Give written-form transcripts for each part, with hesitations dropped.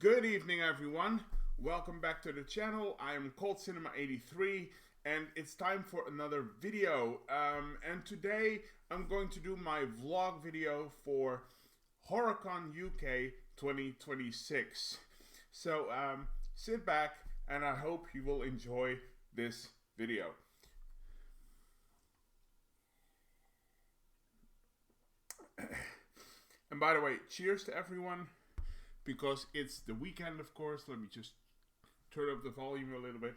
Good evening, everyone. Welcome back to the channel. I am Cold Cinema 83, and it's time for another video. And today I'm going to do my vlog video for HorrorConUK 2026. So sit back, and I hope you will enjoy this video. And by the way, cheers to everyone, because it's the weekend, of course. Let me just turn up the volume a little bit.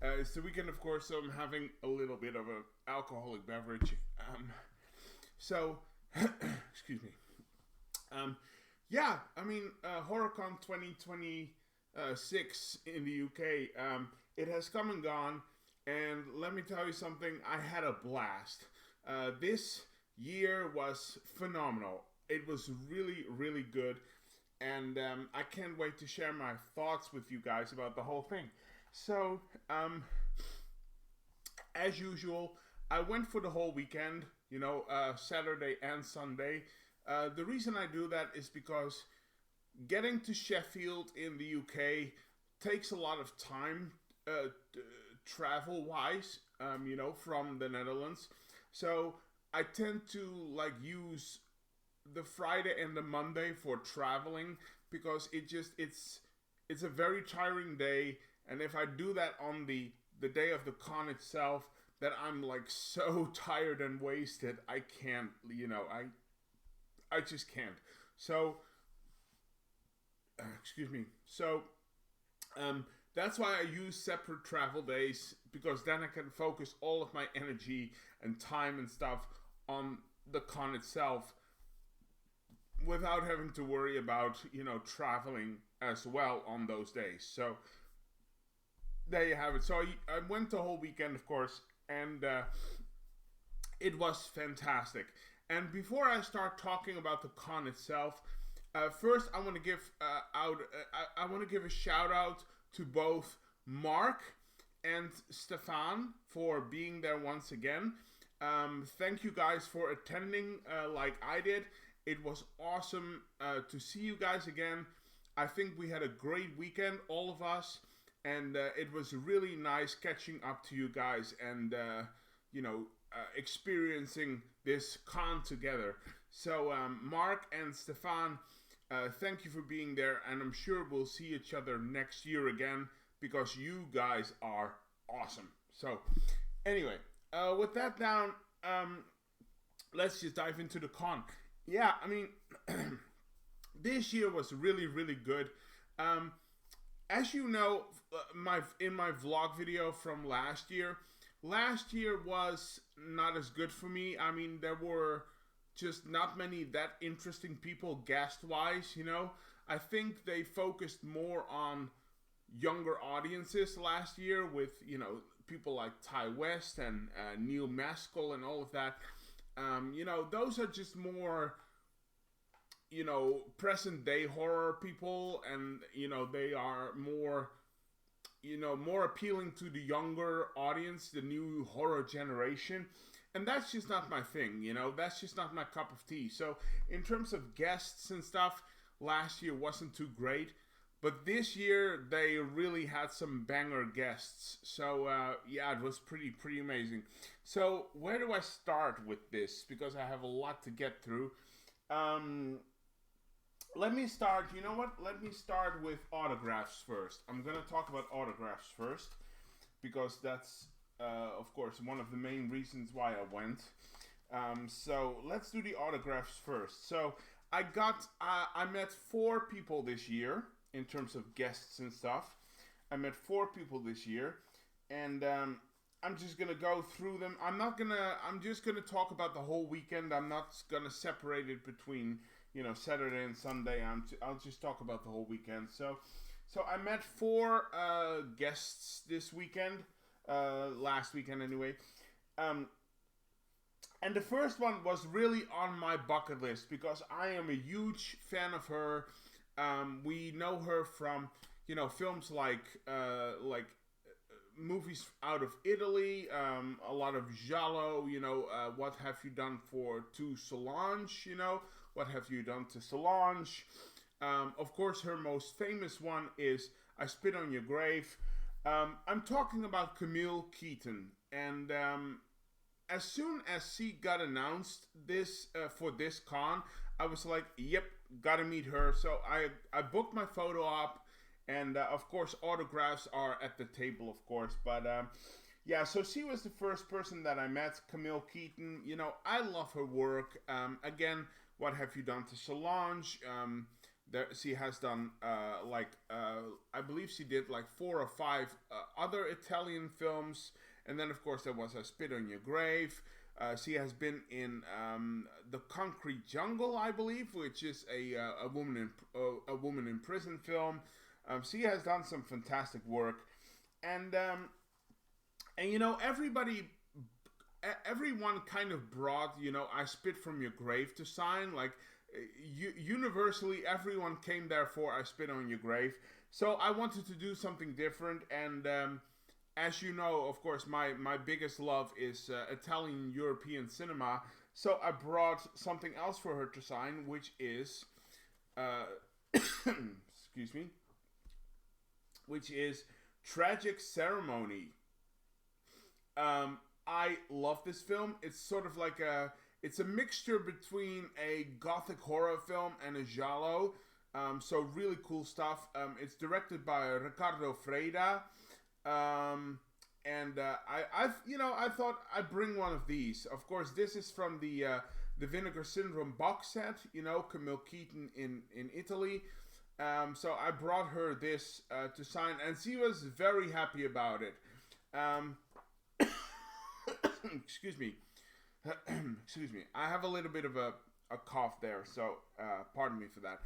It's the weekend, of course, so I'm having a little bit of an alcoholic beverage. Excuse me. Yeah, I mean, HorrorCon 2026 in the UK, it has come and gone, and let me tell you something, I had a blast. This year was phenomenal. It was really, really good. And I can't wait to share my thoughts with you guys about the whole thing. So, as usual, I went for the whole weekend, Saturday and Sunday. The reason I do that is because getting to Sheffield in the UK takes a lot of time, travel-wise, from the Netherlands. So, I tend to, use the Friday and the Monday for traveling, because it's a very tiring day, and if I do that on the day of the con itself, that I'm so tired and wasted, I can't, I just can't. So excuse me. So that's why I use separate travel days, because then I can focus all of my energy and time and stuff on the con itself, without having to worry about, traveling as well on those days. So, there you have it. So, I went the whole weekend, of course, and it was fantastic. And before I start talking about the con itself, first I want to give I want to give a shout out to both Mark and Stefan for being there once again. Thank you guys for attending like I did. It was awesome to see you guys again. I think we had a great weekend, all of us, and it was really nice catching up to you guys and, experiencing this con together. So, Mark and Stefan, thank you for being there, and I'm sure we'll see each other next year again, because you guys are awesome. So, anyway, with that down, let's just dive into the con. Yeah, I mean, this year was really, really good. As you know, in my vlog video from last year was not as good for me. I mean, there were just not many that interesting people guest-wise, I think they focused more on younger audiences last year with, people like Ty West and Neil Maskell and all of that. Those are just more, present day horror people, and, they are more, more appealing to the younger audience, the new horror generation. And that's just not my thing, that's just not my cup of tea. So in terms of guests and stuff, last year wasn't too great. But this year, they really had some banger guests. So, yeah, it was pretty amazing. So, where do I start with this? Because I have a lot to get through. Let me start, you know what? Let me start with autographs first. I'm going to talk about autographs first, because that's, of course, one of the main reasons why I went. So, let's do the autographs first. So, I met 4 people this year. In terms of guests and stuff, I met 4 people this year, and I'm just gonna go through them. I'm just gonna talk about the whole weekend. I'm not gonna separate it between, Saturday and Sunday. I'll just talk about the whole weekend. So I met 4 guests this weekend, last weekend anyway. And the first one was really on my bucket list, because I am a huge fan of her. We know her from, films like movies out of Italy, a lot of giallo, What Have You Done to Solange, What Have You Done to Solange, Of course, her most famous one is I Spit on Your Grave. I'm talking about Camille Keaton. And as soon as she got announced this for this con, I was like, yep, gotta meet her. So I booked my photo op. And of course, autographs are at the table, of course. But yeah, so she was the first person that I met, Camille Keaton. You know, I love her work. Again, What Have You Done to Solange? She has done I believe she did like 4 or 5 other Italian films, and then of course there was I Spit on Your Grave. She has been in The Concrete Jungle, I believe, which is a woman in prison film. She has done some fantastic work, and you know, everyone kind of brought, you know, I Spit from Your Grave to sign. Like, universally, everyone came there for I Spit on Your Grave. So I wanted to do something different. And as you know, of course, my biggest love is Italian European cinema. So I brought something else for her to sign, which is, excuse me, which is Tragic Ceremony. I love this film. It's sort of like it's a mixture between a gothic horror film and a giallo. So really cool stuff. It's directed by Riccardo Freda. And I thought I'd bring one of these. Of course, this is from the Vinegar Syndrome box set, you know, Camille Keaton in Italy. So I brought her this to sign, and she was very happy about it. Excuse me. Excuse me. I have a little bit of a cough there, so pardon me for that.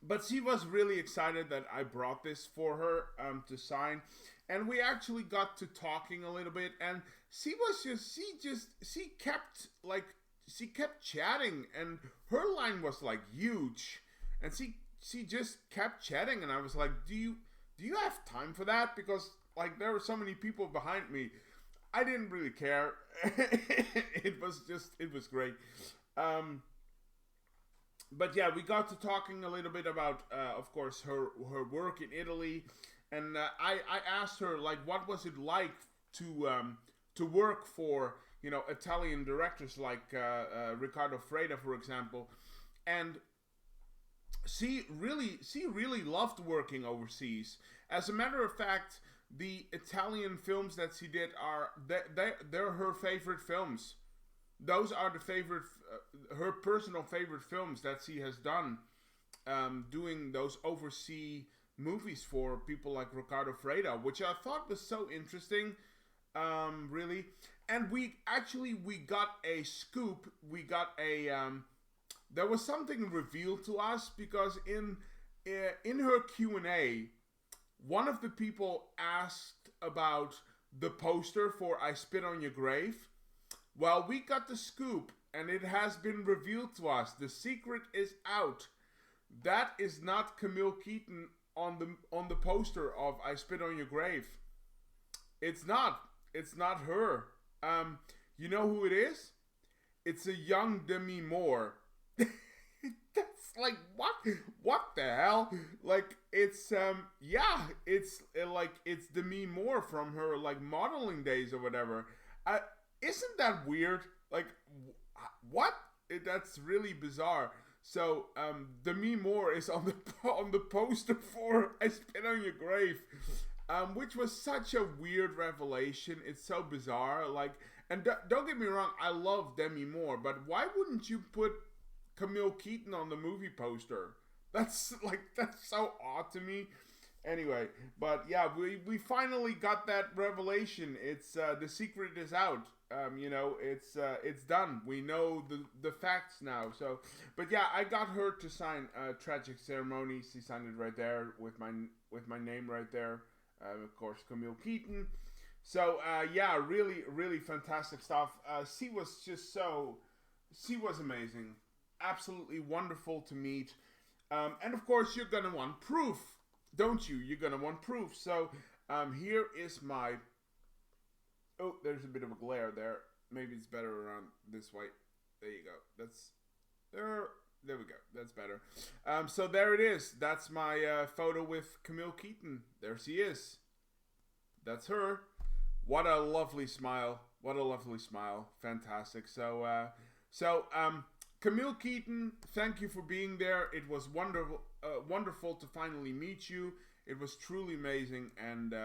But she was really excited that I brought this for her to sign, and we actually got to talking a little bit, and she kept chatting, and her line was like huge, and she just kept chatting, and I was like, do you have time for that? Because like there were so many people behind me. I didn't really care. It was great. But yeah, we got to talking a little bit about, of course, her work in Italy, and I asked her like, what was it like to work for, you know, Italian directors like Riccardo Freda, for example, and she really loved working overseas. As a matter of fact, the Italian films that she did they're her favorite films. Those are her personal favorite films that she has done, doing those overseas movies for people like Riccardo Freda, which I thought was so interesting, really. And we got a scoop. We got there was something revealed to us, because in her Q&A, one of the people asked about the poster for I Spit on Your Grave. Well, we got the scoop, and it has been revealed to us. The secret is out. That is not Camille Keaton on the poster of I Spit on Your Grave. It's not. It's not her. You know who it is? It's a young Demi Moore. That's like, what the hell? Like, it's it's Demi Moore from her like modeling days or whatever. Isn't that weird? Like, what? That's really bizarre. So Demi Moore is on the poster for I Spit on Your Grave, which was such a weird revelation. It's so bizarre. Like, and don't get me wrong, I love Demi Moore, but why wouldn't you put Camille Keaton on the movie poster? That's so odd to me. Anyway, but yeah, we finally got that revelation. It's the secret is out. You know, it's done. We know the facts now. So, but yeah, I got her to sign Tragic Ceremony. She signed it right there with my name right there. Of course, Camille Keaton. So yeah, really fantastic stuff. She was amazing. Absolutely wonderful to meet. And of course, you're gonna want proof, don't you? You're gonna want proof. So here is my... Oh, there's a bit of a glare there. Maybe it's better around this way. There you go. That's there. There we go. That's better. So there it is. That's my photo with Camille Keaton. There she is. That's her. What a lovely smile. What a lovely smile. Fantastic. So Camille Keaton, thank you for being there. It was wonderful to finally meet you. It was truly amazing, and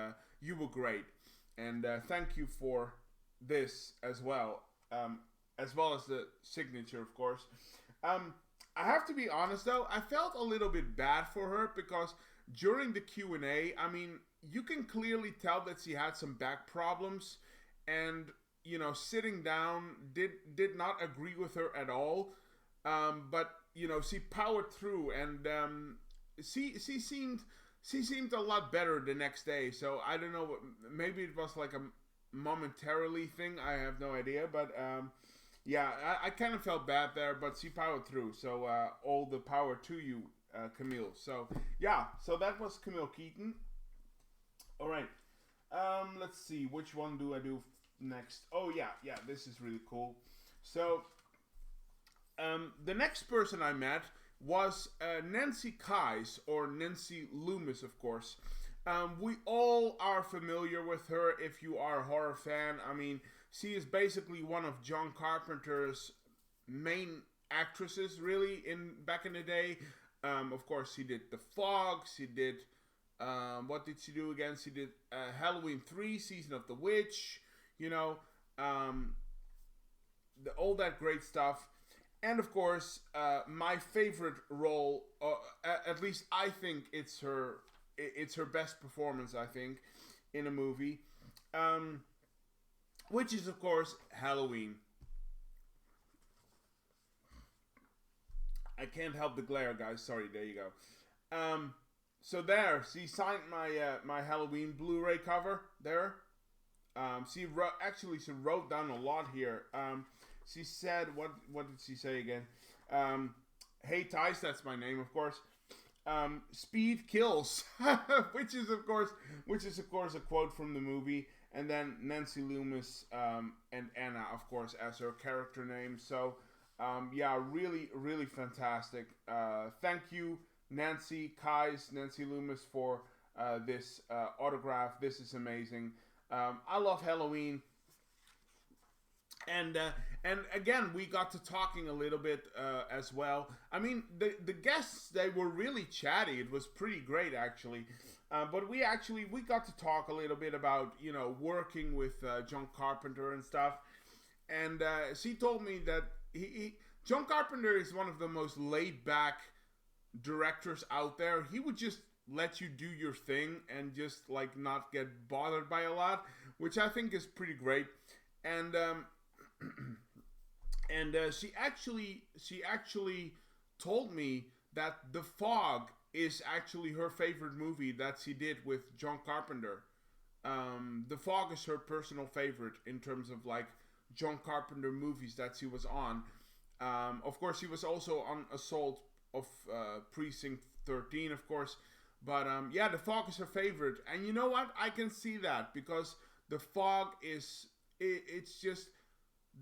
you were great. And thank you for this as well as the signature, of course. I have to be honest though, I felt a little bit bad for her because during the Q&A, I mean, you can clearly tell that she had some back problems, and you know, sitting down did not agree with her at all. But you know, she powered through, and she seemed a lot better the next day. So I don't know, maybe it was like a momentarily thing. I have no idea, but yeah, I kind of felt bad there, but she powered through. So all the power to you, Camille. So yeah, so that was Camille Keaton. All right, let's see, which one do I do next? Oh yeah, this is really cool. So the next person I met was Nancy Kyes, or Nancy Loomis, of course. We all are familiar with her if you are a horror fan. I mean, she is basically one of John Carpenter's main actresses, really, back in the day. Of course, she did The Fog. She did, what did she do again? She did Halloween 3, Season of the Witch. You know, all that great stuff. And of course, my favorite role, at least I think it's her best performance, I think, in a movie, which is of course Halloween. I can't help the glare, guys. Sorry. There you go. So there, she signed my Halloween Blu-ray cover there. She wrote down a lot here. She said, what did she say again? Hey Tice, that's my name, of course. Speed kills, which is of course a quote from the movie. And then Nancy Loomis and Anna, of course, as her character name. So yeah, really, really fantastic. Thank you, Nancy Kyes, Nancy Loomis, for this autograph. This is amazing. I love Halloween. And again, we got to talking a little bit as well. I mean, the guests, they were really chatty. It was pretty great, actually. But we got to talk a little bit about, you know, working with John Carpenter and stuff. And she told me that John Carpenter is one of the most laid-back directors out there. He would just let you do your thing and just, like, not get bothered by a lot, which I think is pretty great. And she actually told me that The Fog is actually her favorite movie that she did with John Carpenter. The Fog is her personal favorite in terms of like John Carpenter movies that she was on. Of course, she was also on Assault of Precinct 13, of course. But yeah, The Fog is her favorite. And you know what? I can see that because The Fog is... It's just...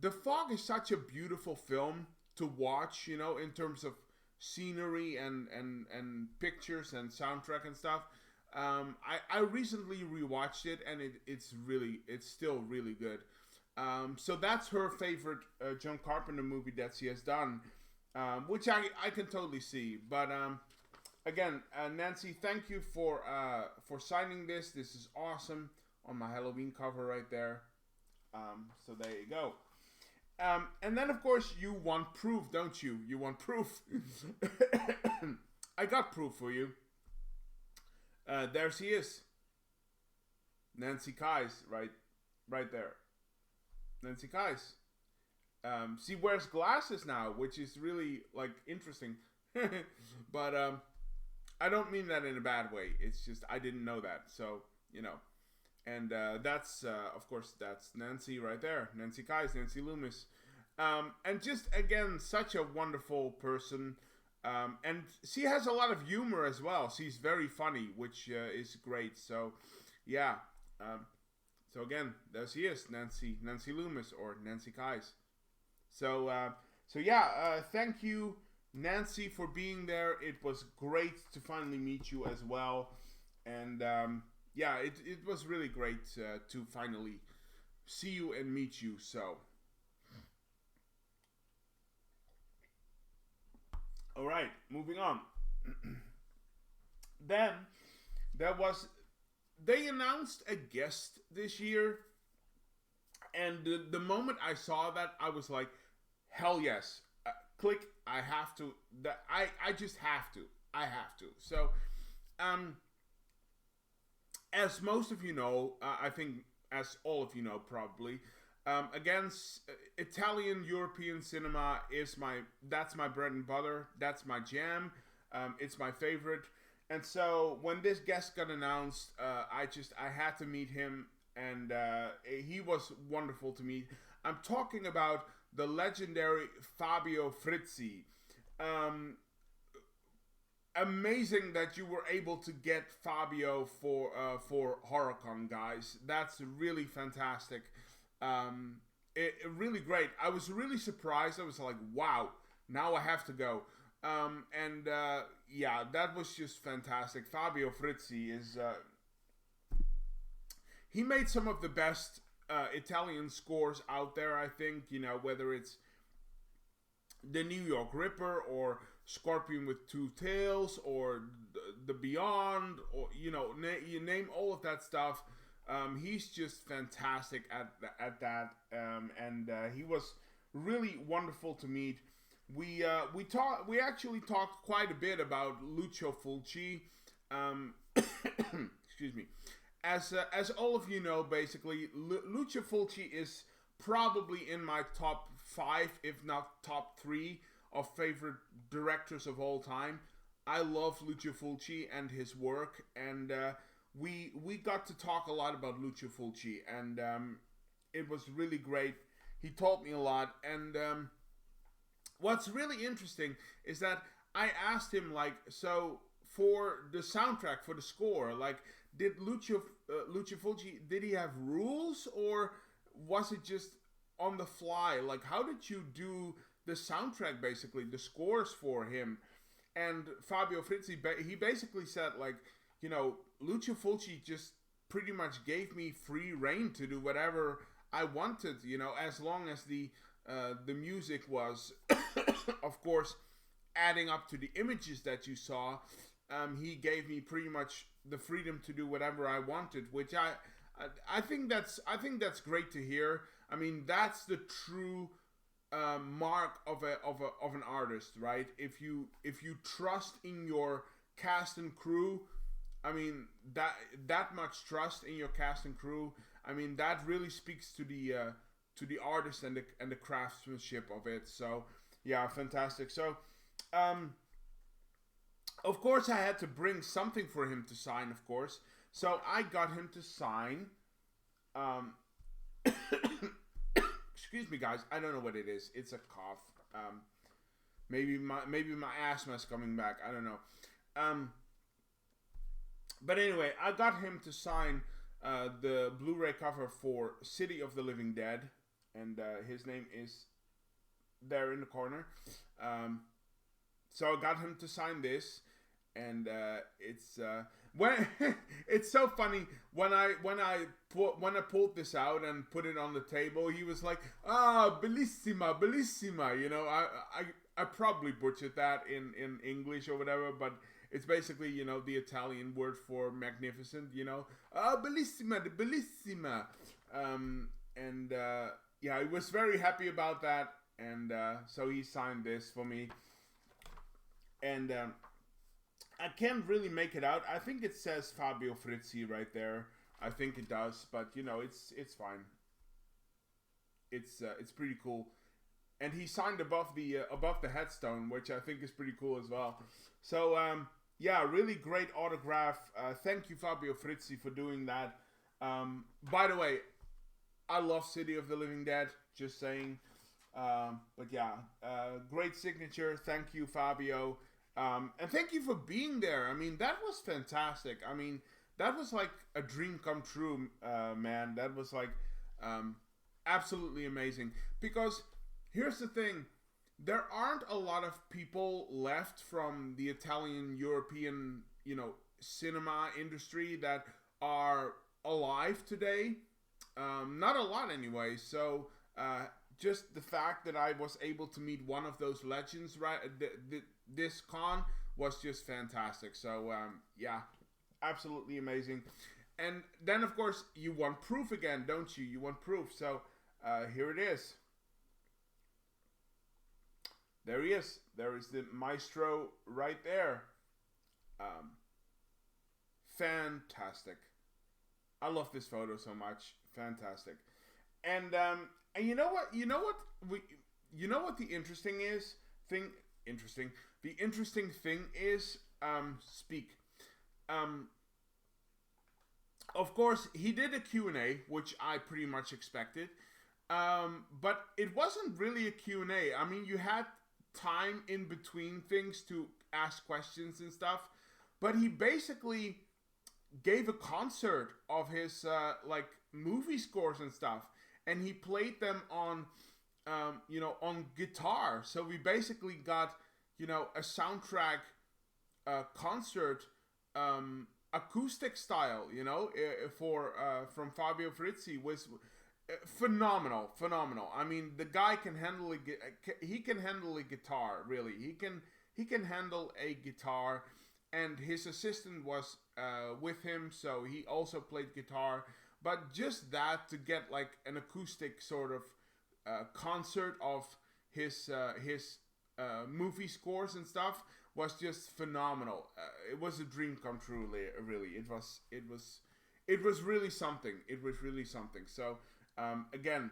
The Fog is such a beautiful film to watch, you know, in terms of scenery and pictures and soundtrack and stuff. I recently rewatched it, and it's still really good. So that's her favorite John Carpenter movie that she has done, which I can totally see. But again, Nancy, thank you for signing this. This is awesome on my Halloween cover right there. So there you go. And then, of course, you want proof, don't you? You want proof. I got proof for you. There she is. Nancy Kyes, right there. Nancy Kyes. She wears glasses now, which is really, like, interesting. But I don't mean that in a bad way. It's just I didn't know that. So, you know. And that's, of course, that's Nancy right there. Nancy Kyes, Nancy Loomis. And just, again, such a wonderful person. And she has a lot of humor as well. She's very funny, which is great. So, yeah. So, again, there she is, Nancy Loomis, or Nancy Kyes. So yeah, thank you, Nancy, for being there. It was great to finally meet you as well. And yeah, it was really great to finally see you and meet you. So, all right, moving on. Then there was, they announced a guest this year, and the moment I saw that, I was like, hell yes, click. I have to. That I just have to. I have to. So, as most of you know, I think as all of you know probably, against Italian European cinema is that's my bread and butter. That's my jam. It's my favorite. And so when this guest got announced, I had to meet him, and he was wonderful to meet. I'm talking about the legendary Fabio Frizzi. Amazing that you were able to get Fabio for HorrorCon, guys. That's really fantastic. Really great. I was really surprised. I was like, wow, now I have to go. Yeah, that was just fantastic. Fabio Frizzi is he made some of the best Italian scores out there, I think. You know, whether it's the New York Ripper or Scorpion with Two Tails or the Beyond, or you know, you name all of that stuff. He's just fantastic at that, and he was really wonderful to meet. We actually talked quite a bit about Lucio Fulci. Excuse me. As all of you know, basically, Lucio Fulci is probably in my top 5, if not top 3, of favorite directors of all time. I love Lucio Fulci and his work, and we got to talk a lot about Lucio Fulci, and it was really great. He taught me a lot, and what's really interesting is that I asked him, like, so for the soundtrack, for the score, like, did Lucio Fulci, did he have rules, or was it just on the fly? Like, how did you do the soundtrack, basically, the scores for him? And Fabio Frizzi, he basically said, like, you know, Lucio Fulci just pretty much gave me free reign to do whatever I wanted, you know, as long as the music was, of course, adding up to the images that you saw. He gave me pretty much the freedom to do whatever I wanted, which I think that's great to hear. I mean, that's the true mark of an artist, right? If you trust in your cast and crew, I mean, that much trust in your cast and crew, I mean, that really speaks to the artist and the craftsmanship of it. So yeah, fantastic. So of course I had to bring something for him to sign, of course. So I got him to sign excuse me, guys, I don't know what it is. It's a cough. Maybe my asthma is coming back. I don't know. But anyway, I got him to sign the Blu-ray cover for City of the Living Dead, and his name is there in the corner. So I got him to sign this, and it's when it's so funny when I pulled this out and put it on the table. He was like, "Ah, bellissima, bellissima." You know, I probably butchered that in English or whatever, but it's basically, you know, the Italian word for magnificent. You know, "Ah, bellissima, bellissima." Yeah, I was very happy about that, and so he signed this for me. And I can't really make it out. I think it says Fabio Frizzi right there. I think it does, but you know, it's fine. It's pretty cool. And he signed above the headstone, which I think is pretty cool as well. So yeah, really great autograph. Thank you, Fabio Frizzi, for doing that. By the way, I love City of the Living Dead. Just saying. But yeah, great signature. Thank you, Fabio. And thank you for being there. I mean, that was fantastic. I mean, that was like a dream come true, man. That was like absolutely amazing. Because here's the thing. there aren't a lot of people left from the Italian European, cinema industry that are alive today. Not a lot anyway. So just the fact that I was able to meet one of those legends, right, this con was just fantastic. So yeah, absolutely amazing. And then of course you want proof again, don't you? You want proof. So here it is. There he is. There is the maestro right there. Fantastic. I love this photo so much. Fantastic. And you know what? You know what the interesting is? Interesting. The interesting thing is speak. Of course, he did a Q&A, which I pretty much expected. But it wasn't really a Q&A. I mean, you had time in between things to ask questions and stuff. But he basically gave a concert of his movie scores and stuff, and he played them on on guitar. So we basically got a soundtrack concert acoustic style, for from Fabio Frizzi. Was phenomenal. I mean, the guy can handle he can handle a guitar, really. He can handle a guitar. And his assistant was with him, so he also played guitar. But just that, to get like an acoustic sort of concert of his movie scores and stuff was just phenomenal. It was a dream come true, really. It was really something. It was really something. So again,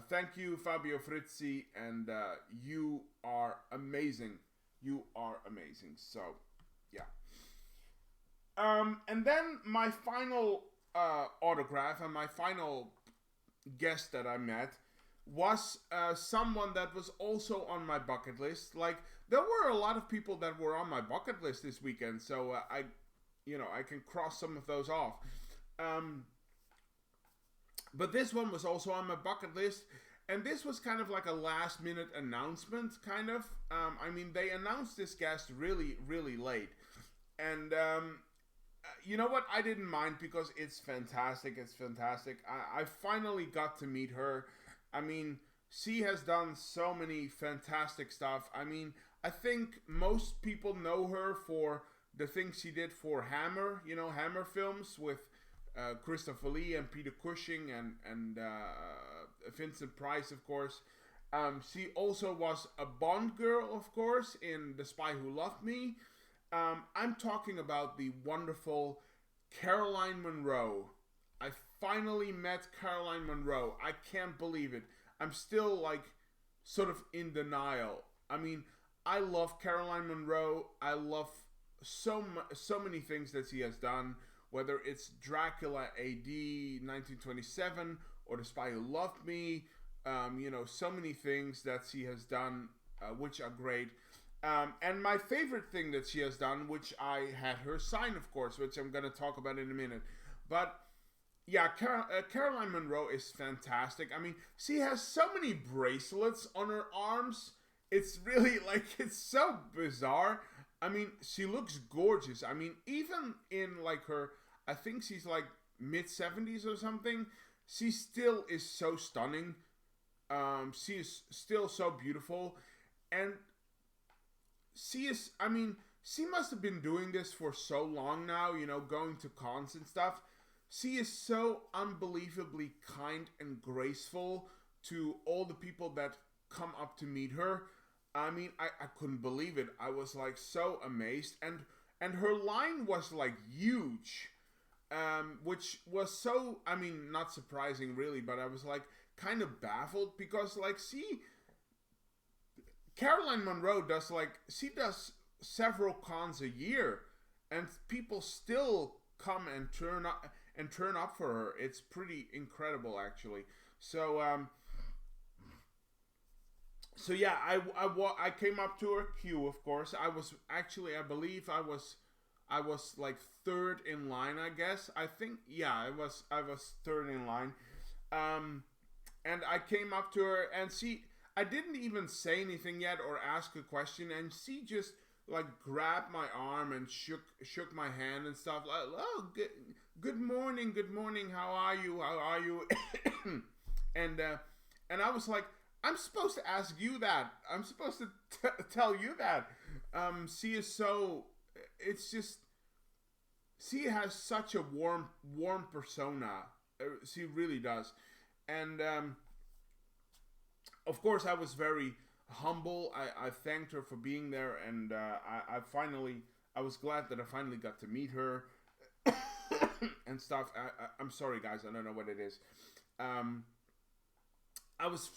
thank you, Fabio Frizzi, and you are amazing. You are amazing. So. Yeah. And then my final autograph and my final guest that I met was someone that was also on my bucket list. Like, there were a lot of people that were on my bucket list this weekend, so I can cross some of those off. But this one was also on my bucket list. And this was kind of like a last minute announcement, kind of. I mean, they announced this guest really, really late. And you know what? I didn't mind because it's fantastic. It's fantastic. I finally got to meet her. I mean, she has done so many fantastic stuff. I mean, I think most people know her for the things she did for Hammer, Hammer films with Christopher Lee and Peter Cushing and Vincent Price, of course. She also was a Bond girl, of course, in The Spy Who Loved Me. I'm talking about the wonderful Caroline Munro. I finally met Caroline Munro. I can't believe it. I'm still sort of in denial. I mean, I love Caroline Munro. I love so many things that she has done, whether it's Dracula AD 1927 or The Spy Who Loved Me. So many things that she has done, which are great. And my favorite thing that she has done, which I had her sign, of course, which I'm going to talk about in a minute. But yeah, Caroline Munro is fantastic. I mean, she has so many bracelets on her arms. It's really it's so bizarre. I mean, she looks gorgeous. I mean, even in her, I think she's mid-70s or something, she still is so stunning. She is still so beautiful. And she must have been doing this for so long now, going to cons and stuff. She is so unbelievably kind and graceful to all the people that come up to meet her. I mean, I couldn't believe it. I was so amazed. And her line was huge. Which was so, I mean, not surprising really, but I was kind of baffled because Caroline Munro does she does several cons a year, and people still come and turn up for her. It's pretty incredible, actually. So yeah, I came up to her queue. Of course, I was actually, I believe I was third in line. I guess I think I was third in line. And I came up to her, and I didn't even say anything yet or ask a question, and she just like grabbed my arm and shook my hand and stuff like, oh, good morning, how are you? And I was like, I'm supposed to ask you that. I'm supposed to tell you that. She is so, it's just, she has such a warm persona. She really does. And of course I was very humble. I thanked her for being there, and I was glad that I finally got to meet her and stuff. I'm sorry guys, I don't know what it is. I was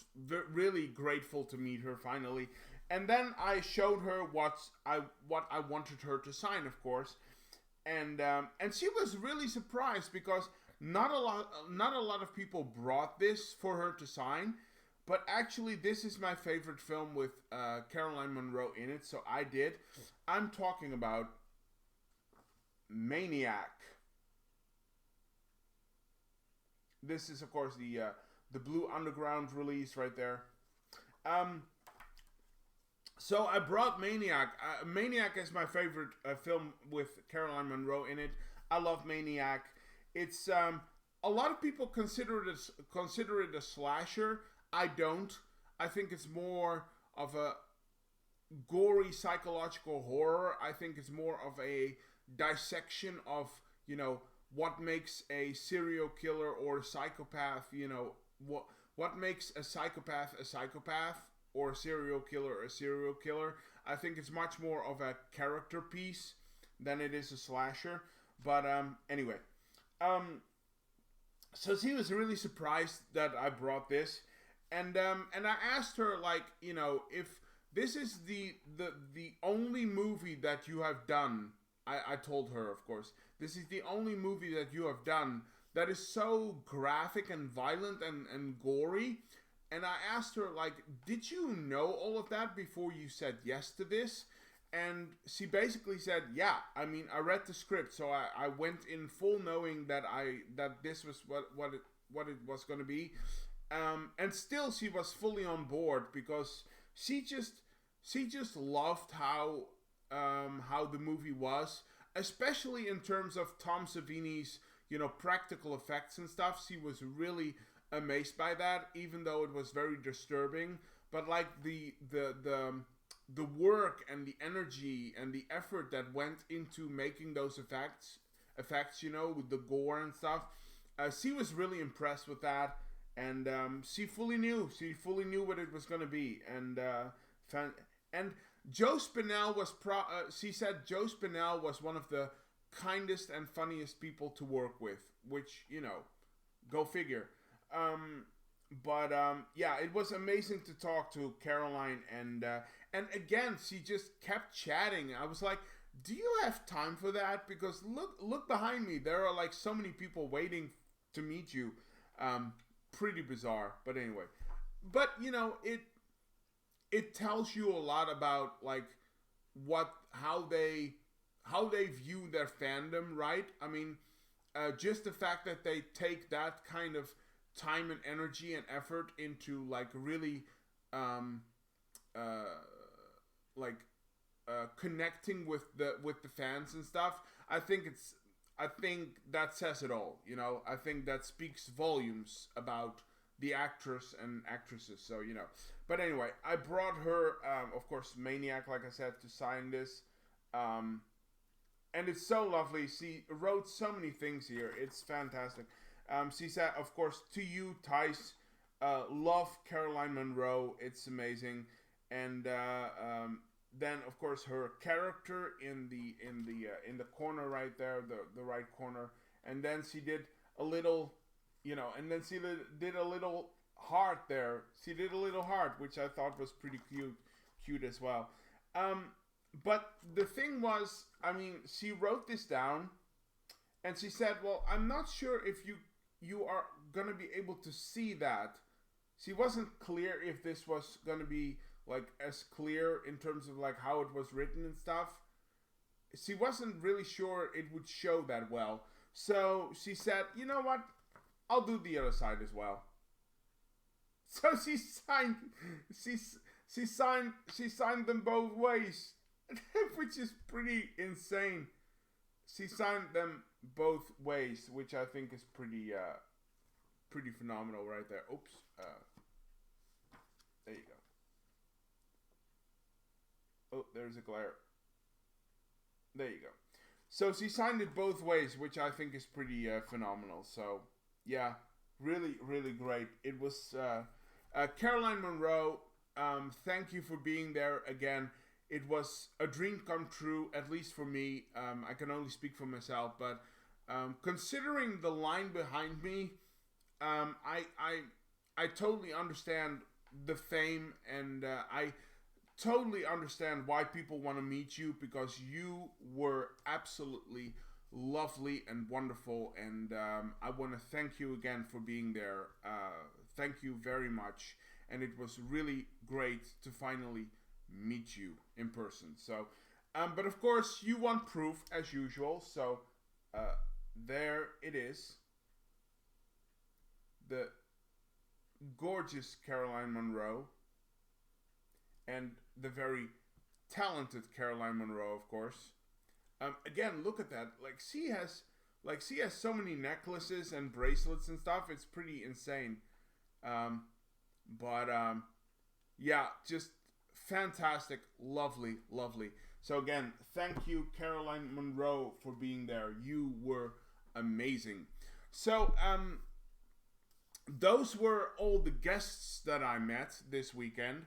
really grateful to meet her finally, and then I showed her what I wanted her to sign, of course, and she was really surprised because not a lot of people brought this for her to sign. But actually, this is my favorite film with Caroline Munro in it, so I did. I'm talking about Maniac. This is, of course, the Blue Underground release right there. So I brought Maniac. Maniac is my favorite film with Caroline Munro in it. I love Maniac. It's a lot of people consider it a slasher. I don't. I think it's more of a gory psychological horror. I think it's more of a dissection of, what makes a serial killer or a psychopath, what makes a psychopath or a serial killer. I think it's much more of a character piece than it is a slasher. But anyway. So she was really surprised that I brought this. And I asked her, like, if this is the only movie that you have done, I told her, of course, this is the only movie that you have done that is so graphic and violent and gory. And I asked her, like, did you know all of that before you said yes to this? And she basically said, yeah, I mean, I read the script, so I went in full knowing that this was what it was going to be. And still she was fully on board because she just loved how the movie was, especially in terms of Tom Savini's practical effects and stuff. She was really amazed by that, even though it was very disturbing. But like the work and the energy and the effort that went into making those effects, with the gore and stuff, she was really impressed with that. And she fully knew what it was going to be, and Joe Spinell was she said Joe Spinell was one of the kindest and funniest people to work with, which go figure. But yeah, it was amazing to talk to Caroline, and again she just kept chatting. I was like, do you have time for that? Because look behind me, there are like so many people waiting to meet you. Pretty bizarre, but anyway. But it tells you a lot about like how they view their fandom, right? I mean, just the fact that they take that kind of time and energy and effort into like really connecting with the fans and stuff. I think that says it all, I think that speaks volumes about the actress and actresses, so, But anyway, I brought her, of course, Maniac, like I said, to sign this. And it's so lovely. She wrote so many things here. It's fantastic. She said, of course, to you, Tice, love Caroline Munro. It's amazing. And then, of course, her character in the corner right there, the right corner, and then she did a little, and then she did a little heart there. She did a little heart, which I thought was pretty cute as well. But the thing was, I mean, she wrote this down, and she said, "Well, I'm not sure if you are gonna be able to see that." She wasn't clear if this was gonna be like as clear in terms of like how it was written and stuff. She wasn't really sure it would show that well. So she said, you know what? I'll do the other side as well. So she signed them both ways, which is pretty insane. She signed them both ways, which I think is pretty phenomenal right there. Oops. There you go. Oh, there's a glare. There you go. So she signed it both ways, which I think is pretty phenomenal. So, yeah, really, really great. It was Caroline Monroe. Thank you for being there again. It was a dream come true, at least for me. I can only speak for myself, but considering the line behind me, I totally understand the fame, and I totally understand why people want to meet you, because you were absolutely lovely and wonderful, and I want to thank you again for being there. Thank you very much, and it was really great to finally meet you in person. So, but of course you want proof as usual, so there it is. The gorgeous Caroline Monroe, and the very talented Caroline Monroe, of course. Again, look at that. She has so many necklaces and bracelets and stuff. It's pretty insane. Yeah, just fantastic, lovely, lovely. So again, thank you, Caroline Monroe, for being there. You were amazing. So those were all the guests that I met this weekend.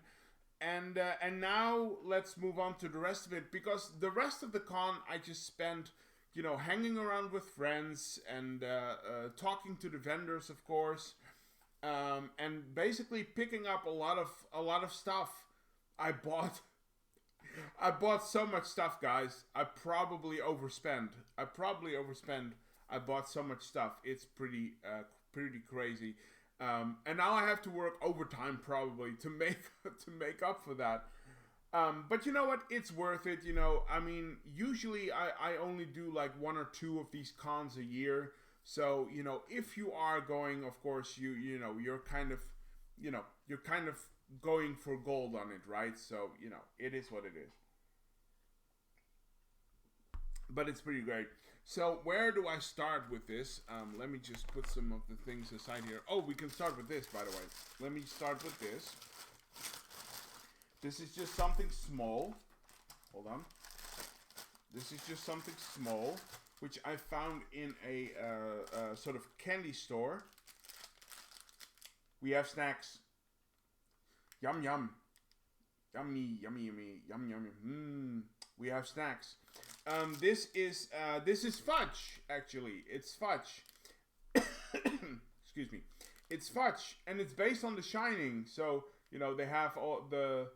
And now let's move on to the rest of it, because the rest of the con I just spent, hanging around with friends and talking to the vendors, of course, and basically picking up a lot of stuff. I bought so much stuff, guys. I probably overspent. I bought so much stuff. It's pretty crazy. And now I have to work overtime probably to make up for that. But you know what? It's worth it. I mean, usually I only do like 1 or 2 of these cons a year. So, if you are going, of course, you're kind of going for gold on it, right? So, it is what it is. But it's pretty great. So where do I start with this? Let me just put some of the things aside here. Oh, we can start with this, by the way. Let me start with this. This is just something small. Hold on. This is just something small, which I found in a sort of candy store. We have snacks. Yum, yum. Yummy, yummy, yummy, yum, yum, yum. We have snacks. This is fudge, actually. It's fudge. Excuse me. It's fudge, and it's based on The Shining. So, they have all the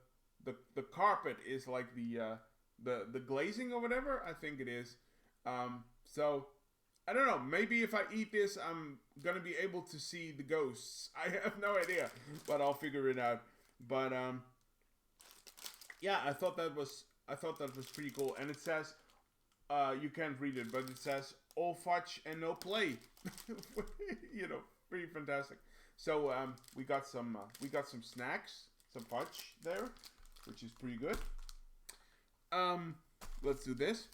carpet is like the glazing or whatever, I think it is. So, I don't know. Maybe if I eat this, I'm gonna be able to see the ghosts. I have no idea, but I'll figure it out. But, yeah, I thought that was pretty cool. And it says, you can't read it, but it says all fudge and no play. Pretty fantastic. So we got some snacks, some fudge there, which is pretty good. Let's do this.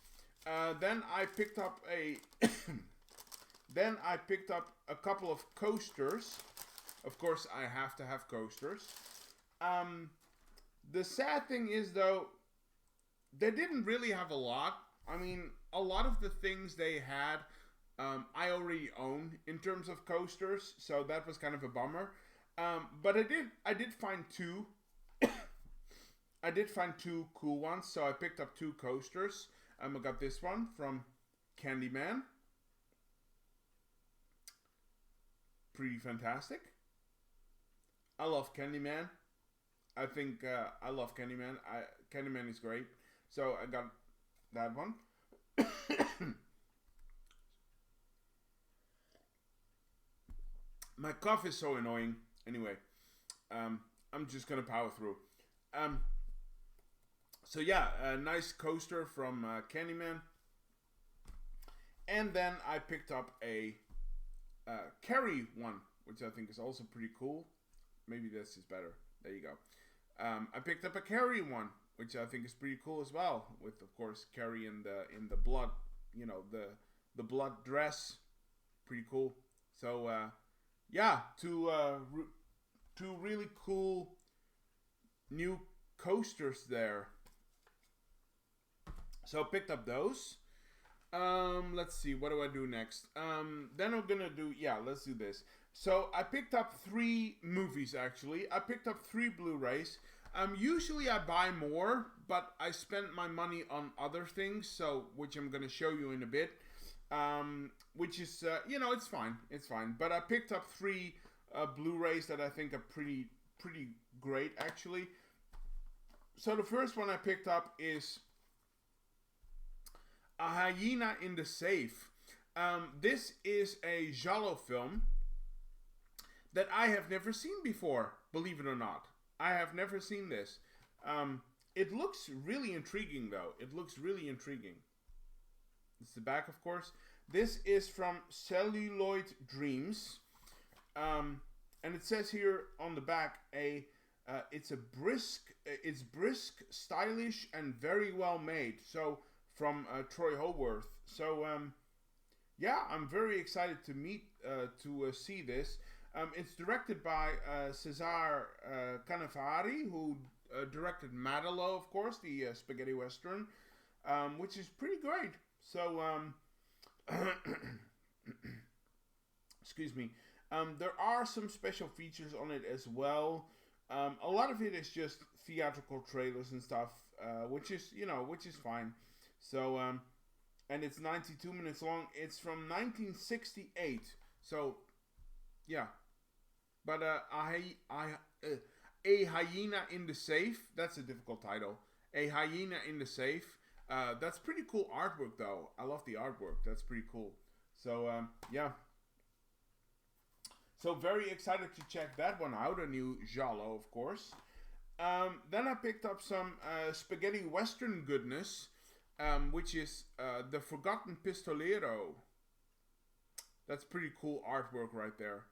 Then I picked up a couple of coasters. Of course, I have to have coasters. The sad thing is, though, they didn't really have a lot. I mean, a lot of the things they had, I already own in terms of coasters, so that was kind of a bummer. But I did find 2. I did find 2 cool ones, so I picked up 2 coasters. I got this one from Candyman. Pretty fantastic. I love Candyman. I think I love Candyman. Candyman is great. So I got that one. My cough is so annoying. Anyway, I'm just gonna power through. So yeah, a nice coaster from Candyman. And then I picked up a Carrie one, which I think is also pretty cool. Maybe this is better. There you go. I picked up a Carrie one, which I think is pretty cool as well. With, of course, Carrie in the blood, the blood dress, pretty cool. So yeah, two really cool new coasters there. So I picked up those. Let's see, what do I do next? Then I'm gonna do, let's do this. So I picked up 3 movies, actually. I picked up 3 Blu-rays. Usually I buy more, but I spent my money on other things, which I'm gonna show you in a bit. Which is, it's fine. It's fine. But I picked up 3 Blu-rays that I think are pretty great, actually. So the first one I picked up is A Hyena in the Safe. This is a giallo film that I have never seen before, believe it or not. I have never seen this. It looks really intriguing, though. It looks really intriguing. It's the back, of course. This is from Celluloid Dreams. And it says here on the back, it's brisk, stylish, and very well made. So, from Troy Howarth. So, I'm very excited to see this. It's directed by Cesar Cannavaro, who directed Madelo, of course, the spaghetti western, which is pretty great. So, excuse me. There are some special features on it as well. A lot of it is just theatrical trailers and stuff, which is fine. So, and it's 92 minutes long. It's from 1968. So, yeah. But A Hyena in the Safe. That's a difficult title. A Hyena in the Safe. That's pretty cool artwork, though. I love the artwork. That's pretty cool. So, yeah. So, very excited to check that one out. A new giallo, of course. Then I picked up some spaghetti western goodness, which is The Forgotten Pistolero. That's pretty cool artwork right there.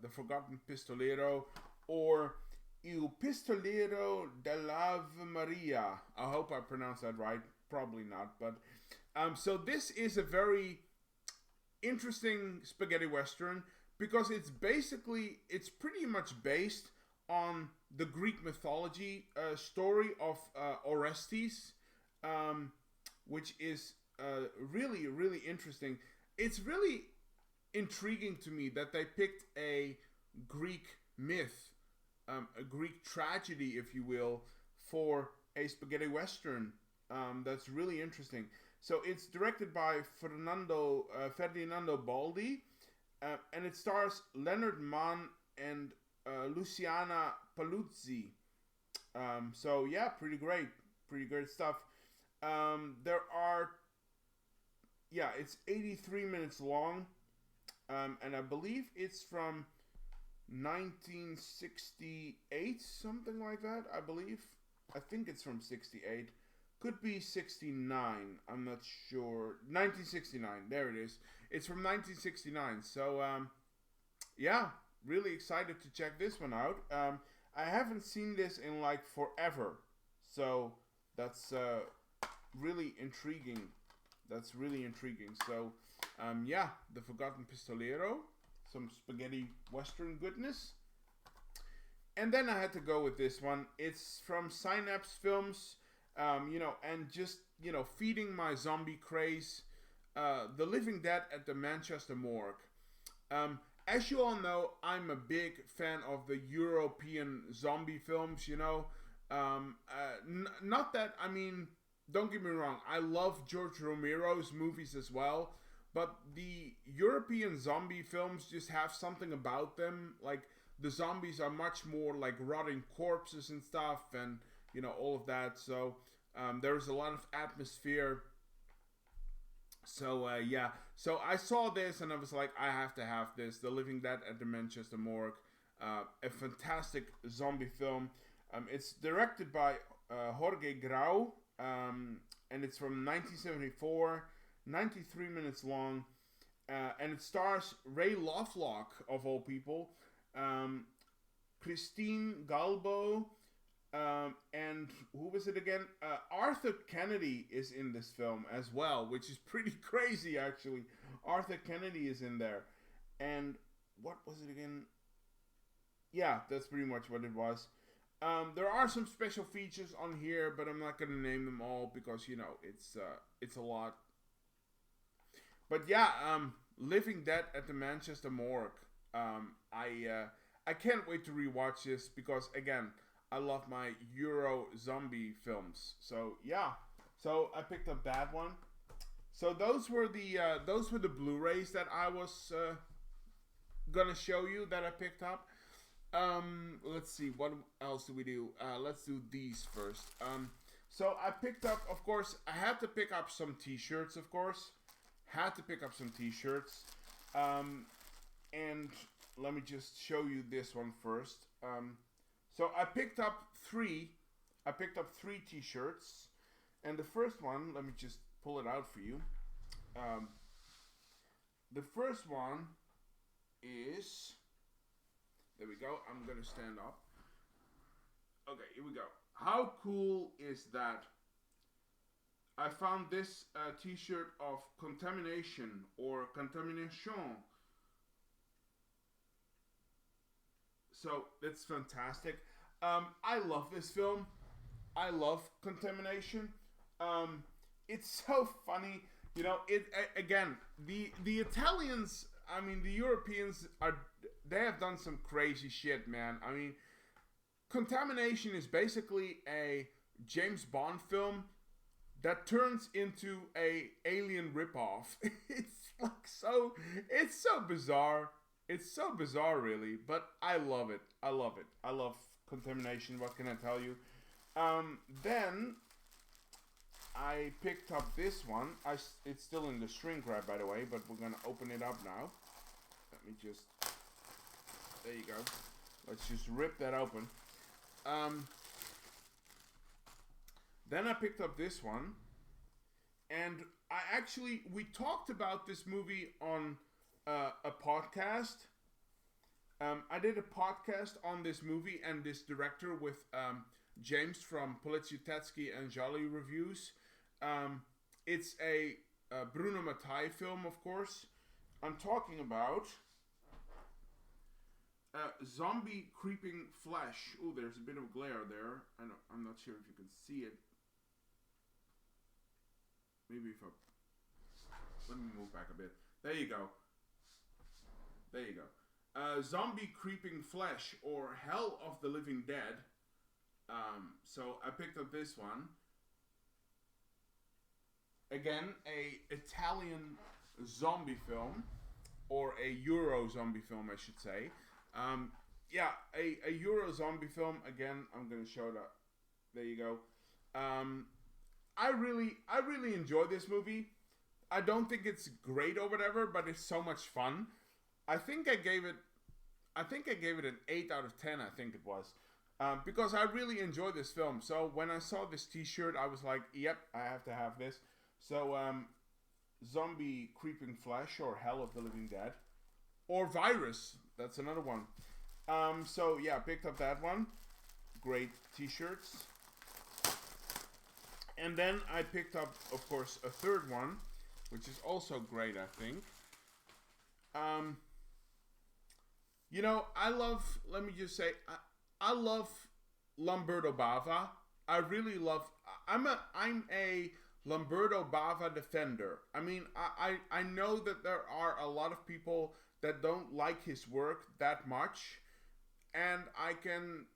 The Forgotten Pistolero, or Il Pistolero dell'Ave Maria. I hope I pronounced that right. Probably not, but so this is a very interesting spaghetti western because it's pretty much based on the Greek mythology story of Orestes, which is really, really interesting. It's really intriguing to me that they picked a Greek myth, a Greek tragedy, if you will, for a spaghetti western. That's really interesting. So it's directed by Ferdinando Baldi, and it stars Leonard Mann and Luciana Paluzzi. So yeah, pretty great stuff. It's 83 minutes long. And I believe it's from 1968, something like that, I believe. I think it's from 68. Could be 69, I'm not sure. 1969, there it is. It's from 1969. So, really excited to check this one out. I haven't seen this in like forever. So, that's really intriguing. So, The Forgotten Pistolero, some spaghetti western goodness. And then I had to go with this one. It's from Synapse Films, and just, feeding my zombie craze, The Living Dead at the Manchester Morgue. As you all know, I'm a big fan of the European zombie films, not that, don't get me wrong, I love George Romero's movies as well, but the European zombie films just have something about them. Like, the zombies are much more like rotting corpses and stuff, and, all of that. So, there's a lot of atmosphere. So, So I saw this and I was like, I have to have this. The Living Dead at the Manchester Morgue. A fantastic zombie film. It's directed by Jorge Grau. And it's from 1974. 93 minutes long, and it stars Ray Lovelock, of all people, Christine Galbo, and who was it again? Arthur Kennedy is in this film as well, which is pretty crazy actually. Arthur Kennedy is in there, and what was it again? Yeah, that's pretty much what it was. There are some special features on here, but I'm not gonna name them all because it's a lot. But yeah, Living Dead at the Manchester Morgue. I can't wait to rewatch this because again, I love my Euro zombie films. So yeah, so I picked up that one. So those were the Blu-rays that I was gonna show you that I picked up. Let's see, what else do we do? Let's do these first. So I picked up, of course, I had to pick up some t-shirts, of course. Had to pick up some t-shirts. And let me just show you this one first. So I picked up three t-shirts. And the first one, let me just pull it out for you. The first one is... There we go. I'm going to stand up. Okay, here we go. How cool is that? I found this t-shirt of Contamination or Contamination. So, that's fantastic. I love this film. I love Contamination. It's so funny. You know, again, the Italians, I mean, the Europeans they have done some crazy shit, man. I mean, Contamination is basically a James Bond film that turns into a alien ripoff. It's so bizarre. It's so bizarre, really, but I love it. I love Contamination. What can I tell you? Then I picked up this one. It's still in the shrink wrap, by the way, but we're gonna open it up now. Let me just. There you go. Let's just rip that open. Then I picked up this one, and we talked about this movie on a podcast. I did a podcast on this movie and this director with James from Poliziotteschi and Jolly Reviews. It's a Bruno Mattei film, of course. I'm talking about Zombie Creeping Flesh. Oh, there's a bit of glare there. I'm not sure if you can see it. Maybe if let me move back a bit. There you go. There you go. Zombie Creeping Flesh or Hell of the Living Dead. So I picked up this one. Again, a Italian zombie film, or a Euro zombie film, I should say. Yeah, a Euro zombie film. Again, I'm gonna show it up. There you go. I really enjoy this movie. I don't think it's great or whatever, but it's so much fun. I think I gave it an 8 out of 10. I think it was. Because I really enjoy this film. So when I saw this t-shirt, I was like, yep, I have to have this. So, Zombie Creeping Flesh or Hell of the Living Dead. Or Virus. That's another one. So, yeah, picked up that one. Great t-shirts. And then I picked up, of course, a third one, which is also great, I think. You know, let me just say, I love Lamberto Bava. I really love, I'm a Lamberto Bava defender. I mean, I know that there are a lot of people that don't like his work that much, and I can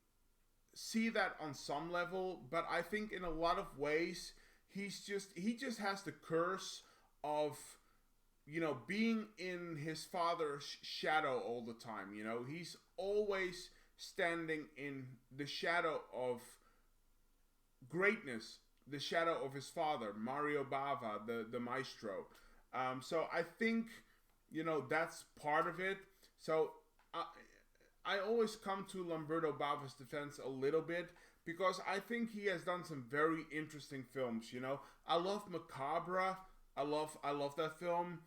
see that on some level, but I think in a lot of ways he just has the curse of, you know, being in his father's shadow all the time. You know, he's always standing in the shadow of greatness, the shadow of his father, Mario Bava, the maestro. So I think, you know, that's part of it. So I always come to Lamberto Bava's defense a little bit because I think he has done some very interesting films. You know, I love Macabre. I love that film.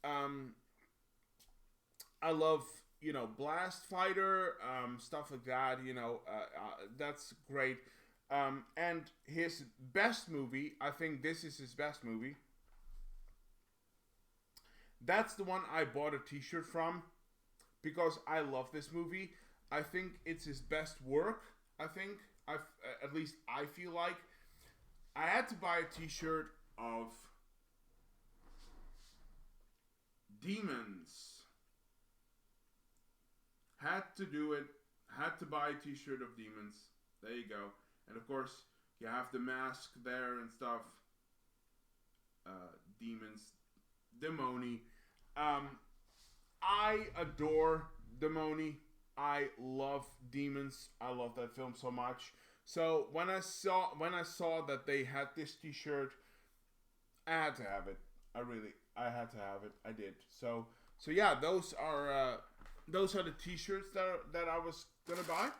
I love Blast Fighter, stuff like that. That's great. And his best movie, I think this is his best movie. That's the one I bought a t-shirt from because I love this movie. I think it's his best work. I think, at least I feel like. I had to buy a t-shirt of Demons. Had to do it. Had to buy a t-shirt of Demons. There you go. And of course, you have the mask there and stuff. Demons. Demoni. I adore Demoni. I love Demons. I love that film so much. So when I saw that they had this t-shirt, I had to have it. I had to have it. I did. So yeah, those are the t-shirts that I was gonna buy.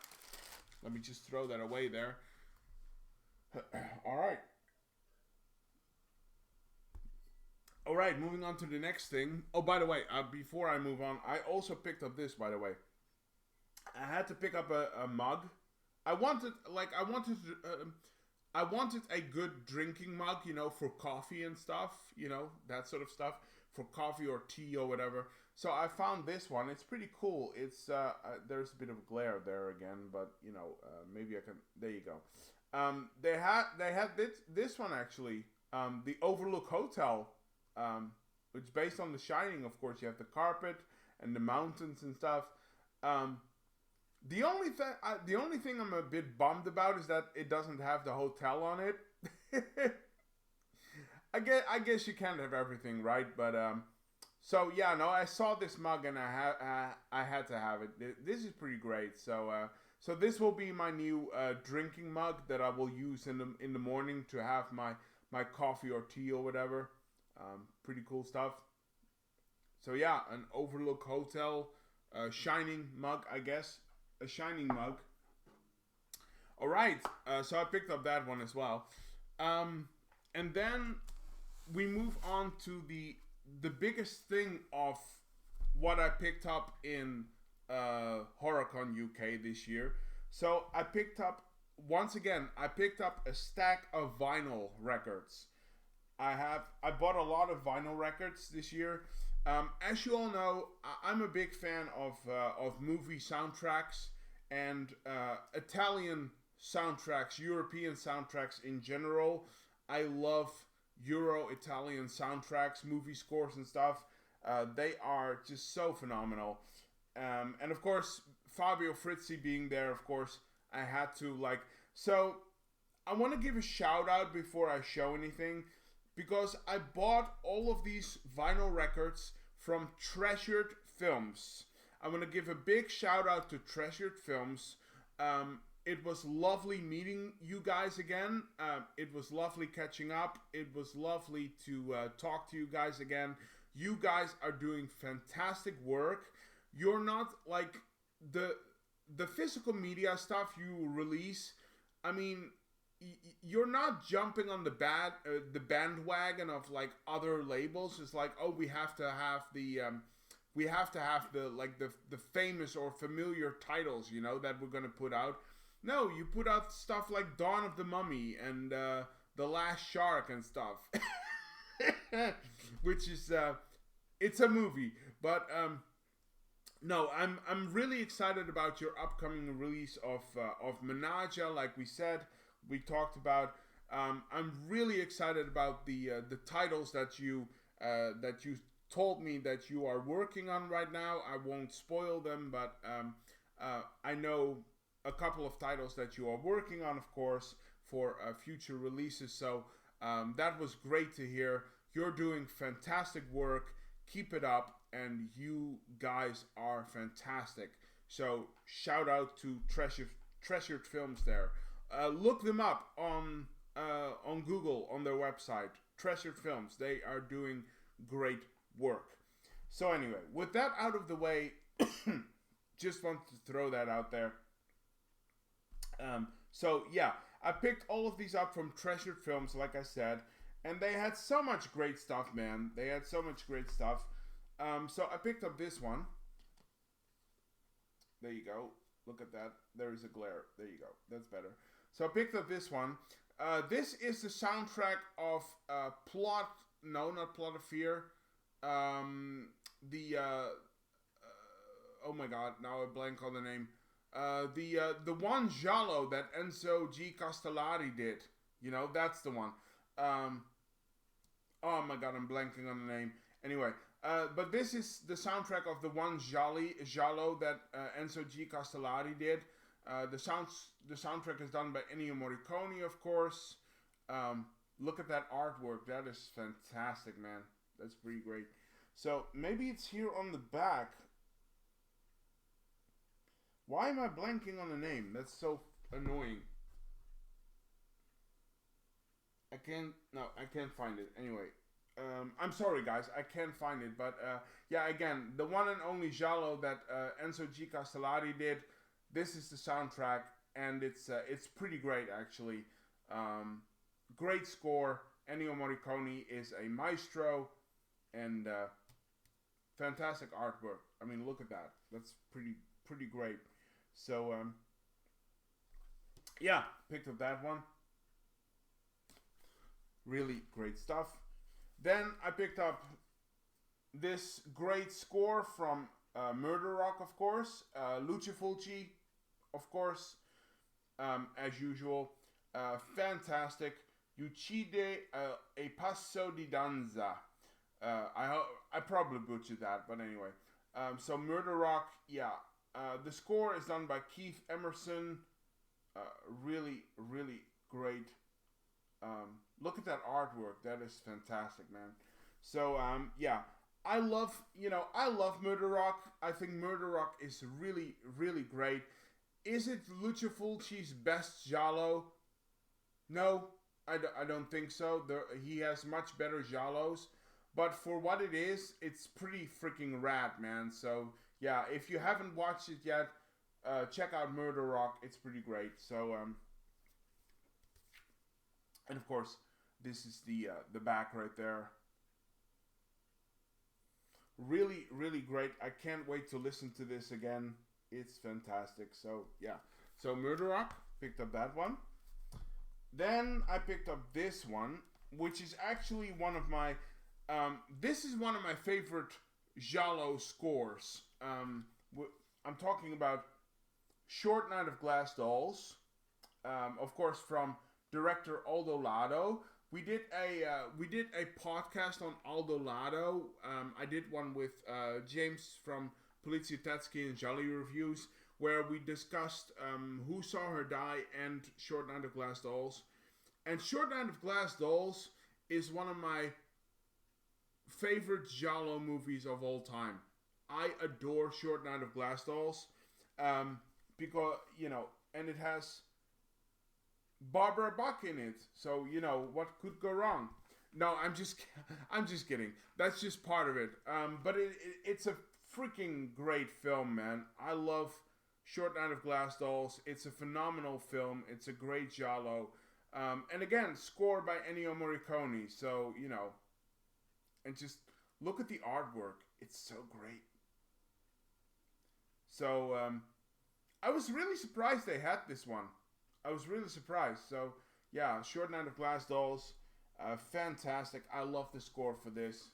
Let me just throw that away there. All right, moving on to the next thing. Oh, by the way, before I move on, I also picked up this, by the way. I had to pick up a mug. I wanted a good drinking mug, for coffee and stuff, that sort of stuff, for coffee or tea or whatever. So I found this one. It's pretty cool. It's there's a bit of glare there again, but maybe I can. There you go. They had this one actually. The Overlook Hotel, which is based on The Shining. Of course, you have the carpet and the mountains and stuff. The only thing I'm a bit bummed about is that it doesn't have the hotel on it. I guess you can't have everything, right? But so yeah, no, I saw this mug and I had to have it. This is pretty great. So this will be my new drinking mug that I will use in the morning to have my coffee or tea or whatever. Pretty cool stuff. So yeah, an Overlook Hotel Shining mug, I guess. A Shining mug. Alright, so I picked up that one as well. And then we move on to the biggest thing of what I picked up in HorrorConUK this year. So I picked up, once again, a stack of vinyl records. I bought a lot of vinyl records this year. As you all know, I'm a big fan of movie soundtracks and Italian soundtracks, European soundtracks in general. I love Euro-Italian soundtracks, movie scores and stuff. They are just so phenomenal. And of course, Fabio Frizzi being there, of course, I had to So, I want to give a shout out before I show anything, because I bought all of these vinyl records from Treasured Films. I want to give a big shout out to Treasured Films. It was lovely meeting you guys again. It was lovely catching up. It was lovely to talk to you guys again. You guys are doing fantastic work. You're not like the physical media stuff you release. I mean, you're not jumping on the bandwagon of other labels. It's like, oh, we have to have the famous or familiar titles, that we're gonna put out. No, you put out stuff like Dawn of the Mummy and The Last Shark and stuff, which is it's a movie, but no, I'm really excited about your upcoming release of Menaja, like we said. We talked about. I'm really excited about the titles that you told me that you are working on right now. I won't spoil them, but I know a couple of titles that you are working on, of course, for future releases. So that was great to hear. You're doing fantastic work. Keep it up, and you guys are fantastic. So shout out to Treasured Films there. Look them up on Google, on their website, Treasured Films. They are doing great work. So anyway, with that out of the way, just want to throw that out there. So yeah, I picked all of these up from Treasured Films, like I said, and they had so much great stuff, man. They had so much great stuff. So I picked up this one. There you go. Look at that. There is a glare. There you go. That's better. So I picked up this one. This is the soundtrack of Plot. No, not Plot of Fear. Oh my God! Now I blank on the name. The one giallo that Enzo G. Castellari did. You know, that's the one. Oh my God, I'm blanking on the name. Anyway, but this is the soundtrack of the one giallo that Enzo G. Castellari did. The soundtrack is done by Ennio Morricone, of course. Look at that artwork. That is fantastic, man. That's pretty great. So maybe it's here on the back. Why am I blanking on the name? That's so annoying. I can't find it. Anyway, I'm sorry, guys. I can't find it. But yeah, again, the one and only giallo that Enzo G. Castellari did. This is the soundtrack, and it's pretty great, actually. Great score. Ennio Morricone is a maestro, and fantastic artwork. I mean, look at that. That's pretty great. So yeah, picked up that one. Really great stuff. Then I picked up this great score from Murder Rock, of course. Lucio Fulci, of course, as usual. Fantastic. Uccide e passo di danza. I probably butchered that, but anyway. So Murder Rock, yeah. The score is done by Keith Emerson. Really great. Look at that artwork. That is fantastic, man. So, yeah. I love Murder Rock. I think Murder Rock is really great. Is it Lucio Fulci's best giallo? No, I don't think so. He has much better giallos. But for what it is, it's pretty freaking rad, man. So, yeah, if you haven't watched it yet, check out Murder Rock. It's pretty great. So, and of course, this is the back right there. Really great. I can't wait to listen to this again. It's fantastic. So, yeah. So, Murder Rock, picked up that one. Then I picked up this one, which is actually one of my... this is one of my favorite giallo scores. I'm talking about Short Night of Glass Dolls. Of course, from director Aldo Lado. We did a podcast on Aldo Lado. I did one with James from Poliziotteschi and Jolly Reviews, where we discussed Who Saw Her Die and Short Night of Glass Dolls. And Short Night of Glass Dolls is one of my favorite giallo movies of all time. I adore Short Night of Glass Dolls because, and it has Barbara Buck in it, so what could go wrong? No, I'm just kidding. That's just part of it. But it's a freaking great film, man. I love Short Night of Glass Dolls. It's a phenomenal film. It's a great giallo, and again, scored by Ennio Morricone. So and just look at the artwork. It's so great. So I was really surprised they had this one. I was really surprised. So, yeah, Short Night of Glass Dolls. Fantastic. I love the score for this.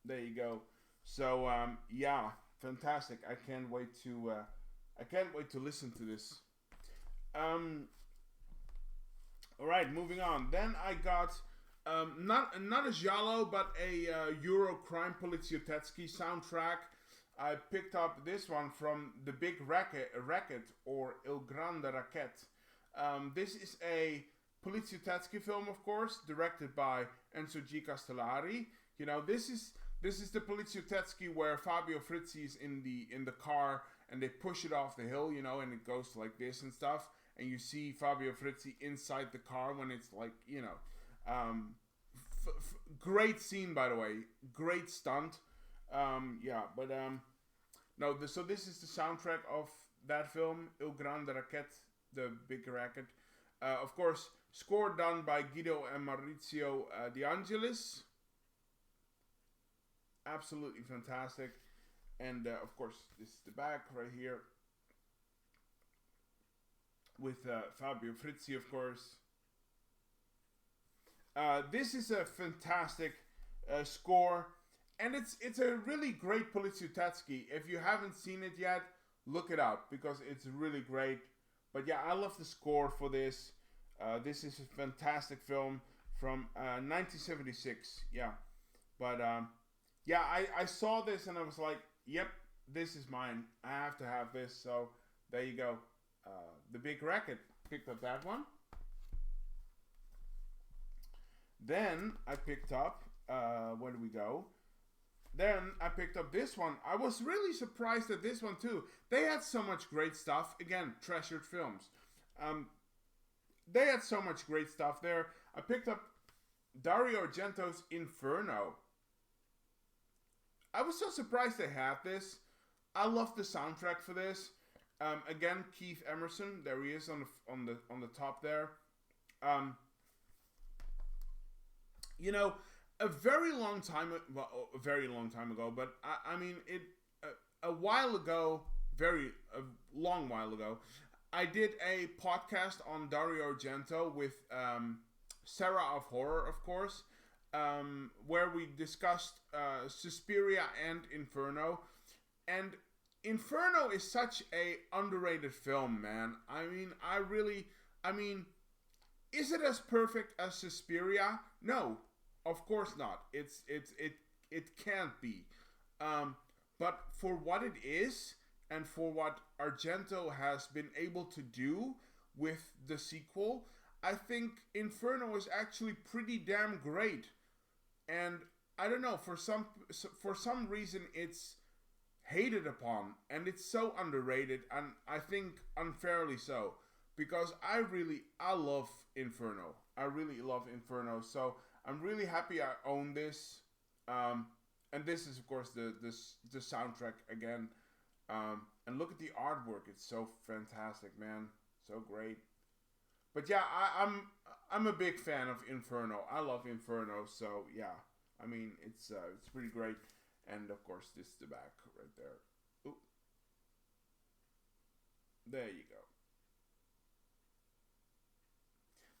There you go. So, yeah, fantastic. I can't wait to listen to this. Alright, moving on. Then I got not a giallo, but a Euro crime Poliziotteschi soundtrack. I picked up this one from The Big Racket or Il Grande Racket. This is a Poliziotteschi film, of course, directed by Enzo G. Castellari. This is the Poliziotteschi where Fabio Frizzi is in the car and they push it off the hill, and it goes like this and stuff. And you see Fabio Frizzi inside the car when it's like, great scene, by the way. Great stunt. So this is the soundtrack of that film, Il Grande Racket, The Big Racket. Of course, score done by Guido and Maurizio De Angelis. absolutely fantastic. And of course, this is the back right here with Fabio Frizzi, of course. This is a fantastic score, and it's a really great Poliziotteschi. If you haven't seen it yet, look it up because it's really great. But yeah, I love the score for this. This is a fantastic film from 1976. Yeah, but yeah, I saw this and I was like, yep, this is mine. I have to have this. So there you go. The Big Racket, picked up that one. Then I picked up, where do we go? Then I picked up this one. I was really surprised at this one too. They had so much great stuff. Again, treasured films. They had so much great stuff there. I picked up Dario Argento's Inferno. I was so surprised they had this. I love the soundtrack for this. Again, Keith Emerson. There he is on the top there. You know, a very long time ago, but I mean, a while ago, a long while ago, I did a podcast on Dario Argento with Sarah of Horror, of course, where we discussed Suspiria and Inferno. And Inferno is such a underrated film, man. I mean, is it as perfect as Suspiria? No, of course not. It can't be. But for what it is, and for what Argento has been able to do with the sequel, I think Inferno is actually pretty damn great. And I don't know, for some reason it's hated upon, and it's so underrated, and I think unfairly so, because I love Inferno. I really love Inferno, so I'm really happy I own this. And this is, of course, the soundtrack again. And look at the artwork; it's so fantastic, man, so great. But yeah, I'm a big fan of Inferno. I love Inferno, so yeah. I mean, it's pretty great. And of course, this is the back right there. Ooh. There you go.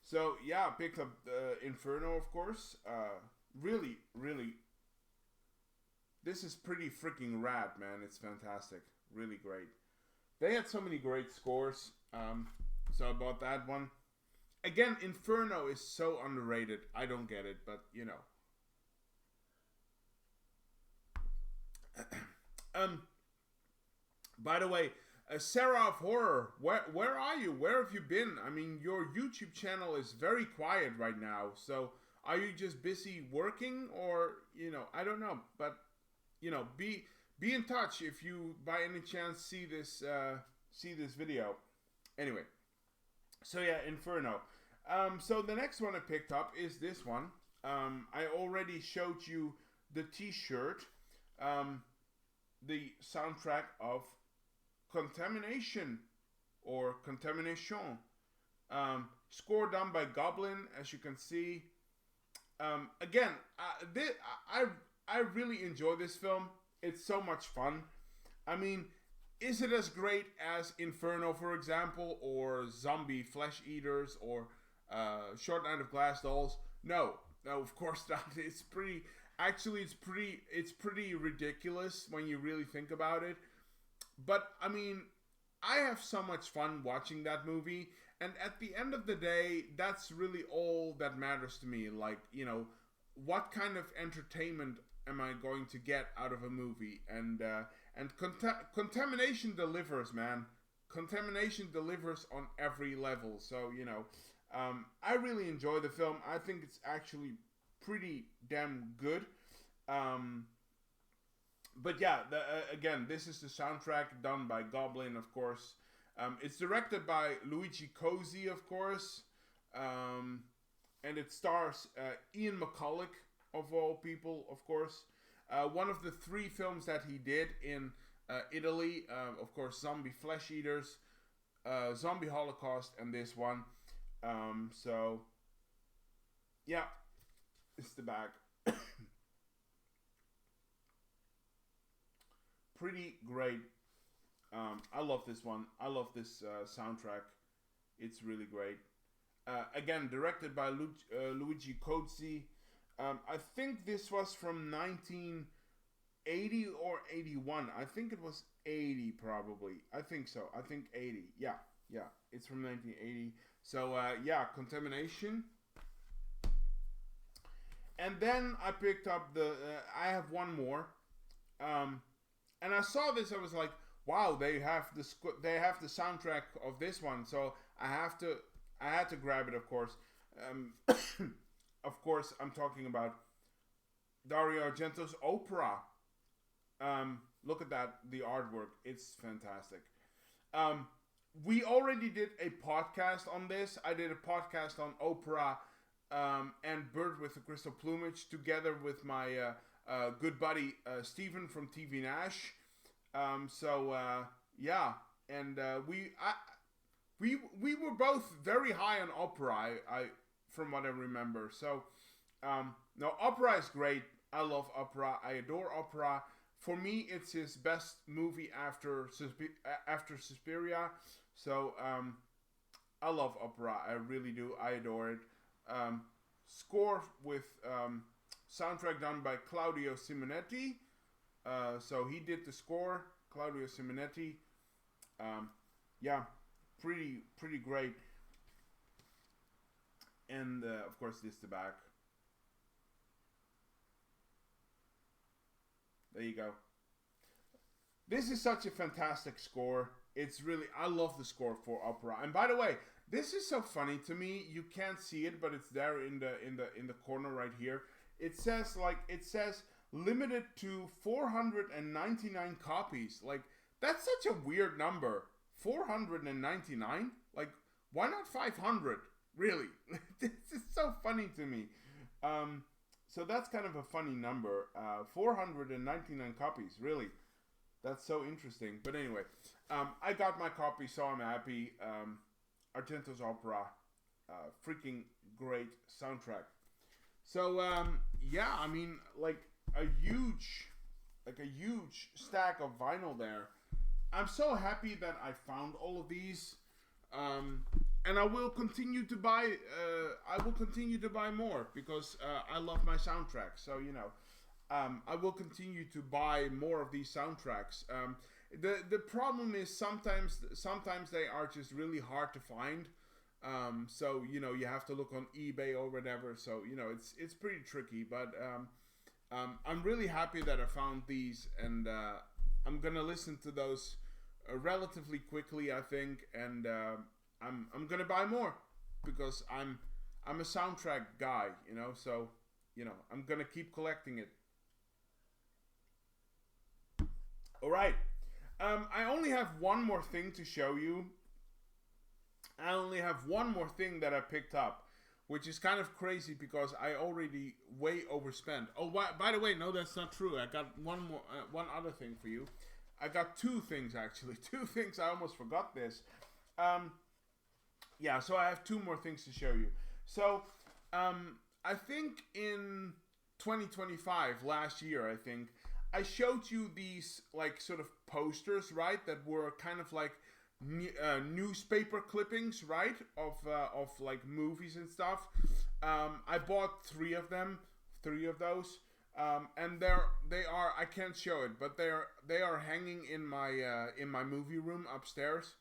So yeah, I picked up Inferno, of course. Really, this is pretty freaking rad, man. It's fantastic. Really great. They had so many great scores. So I bought that one. Again, Inferno is so underrated. I don't get it, but you know. By the way, Sarah of Horror, where are you? Where have you been? I mean, your YouTube channel is very quiet right now. So, are you just busy working, or you know, I don't know. But you know, be in touch if you by any chance see this video. Anyway, so yeah, Inferno. So the next one I picked up is this one. I already showed you the T-shirt. The soundtrack of Contamination or Contamination, score done by Goblin, as you can see. Again, I really enjoy this film. It's so much fun. I mean, is it as great as Inferno, for example, or Zombie Flesh Eaters, or Short Night of Glass Dolls? No, of course not. It's pretty. Actually, it's pretty ridiculous when you really think about it. But, I mean, I have so much fun watching that movie. And at the end of the day, that's really all that matters to me. Like, you know, what kind of entertainment am I going to get out of a movie? And Contamination delivers, man. Contamination delivers on every level. So, you know, I really enjoy the film. I think it's actually pretty damn good. But yeah, again, this is the soundtrack done by Goblin, of course. It's directed by Luigi Cosi, of course. And it stars Ian McCulloch, of all people, of course. One of the 3 films that he did in Italy, of course, Zombie Flesh Eaters, Zombie Holocaust, and this one. So, yeah. It's the bag. pretty great. I love this one. I love this soundtrack. It's really great. Again, directed by Luigi Cozzi. I think this was from 1980 or 81. I think it was 80 probably. I think so. I think 80. Yeah. It's from 1980. So, Contamination. And then I picked up I have one more. And I saw this, I was like, wow, they have the soundtrack of this one. So I had to grab it, of course. Of course, I'm talking about Dario Argento's Opera. Look at that, the artwork. It's fantastic. We already did a podcast on this. I did a podcast on Opera and Bird with the Crystal Plumage together with my good buddy Stephen from TV Nash. We were both very high on Opera. I from what I remember. So no, Opera is great. I love Opera. I adore Opera. For me, it's his best movie after Suspiria. So I love Opera. I really do. I adore it. Score with soundtrack done by Claudio Simonetti. So he did the score. Claudio Simonetti. Pretty great. And of course, this the back. There you go. This is such a fantastic score. It's really, I love the score for Opera. And by the way, this is so funny to me. You can't see it, but it's there in the corner right here. It says limited to 499 copies. Like, that's such a weird number. 499? Like, why not 500? Really? This is so funny to me. So that's kind of a funny number. 499 copies, really. That's so interesting. But anyway, I got my copy, so I'm happy. Argento's Opera, freaking great soundtrack. So I mean, like a huge stack of vinyl there. I'm so happy that I found all of these, and I will continue to buy. I will continue to buy more because I love my soundtrack. So I will continue to buy more of these soundtracks. The problem is sometimes they are just really hard to find. So you have to look on eBay or whatever. So it's pretty tricky. But I'm really happy that I found these, and I'm gonna listen to those relatively quickly, I think, and I'm gonna buy more because I'm a soundtrack guy, So I'm gonna keep collecting it. All right. I only have one more thing to show you. I only have one more thing that I picked up, which is kind of crazy because I already way overspent. Oh, by the way, no, that's not true. I got one other thing for you. I got two things, actually. Two things. I almost forgot this. So I have two more things to show you. So, I think in 2025, last year, I think, I showed you these, like, sort of posters, right, that were kind of like newspaper clippings, right, of like movies and stuff. I bought three of those, and they are, I can't show it, but they are hanging in my movie room upstairs.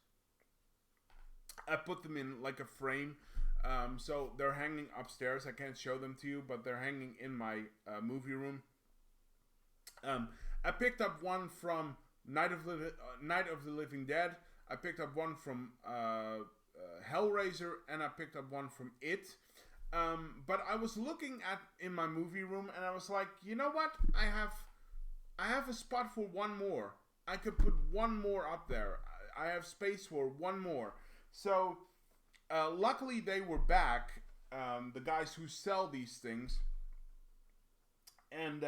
I put them in like a frame, so they're hanging upstairs. I can't show them to you, but they're hanging in my movie room. I picked up one from Night of the Living Dead. I picked up one from Hellraiser, and I picked up one from It. But I was looking in my movie room, and I was like, you know what? I have a spot for one more. I could put one more up there. I have space for one more. So luckily they were back. The guys who sell these things, and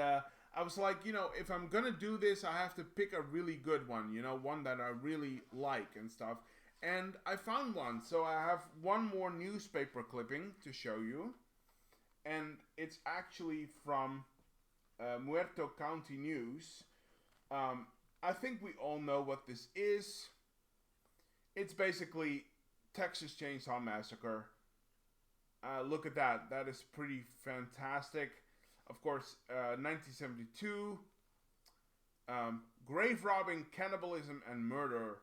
I was like, if I'm gonna do this, I have to pick a really good one, one that I really like and stuff. And I found one, so I have one more newspaper clipping to show you, and it's actually from Muerto County News. I think we all know what this is. It's basically Texas Chainsaw Massacre. Look at that. That is pretty fantastic. Of course, 1972. Grave robbing, cannibalism, and murder.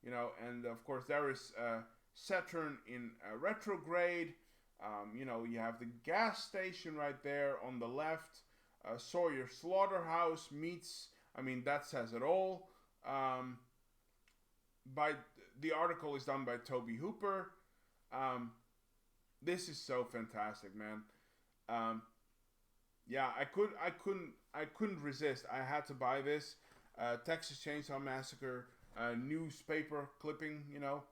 You know, and of course there is Saturn in retrograde. You know, you have the gas station right there on the left. Sawyer Slaughterhouse meets. I mean, that says it all. The article is done by Toby Hooper. This is so fantastic, man. Yeah, I couldn't resist. I had to buy this. Texas Chainsaw Massacre newspaper clipping, you know.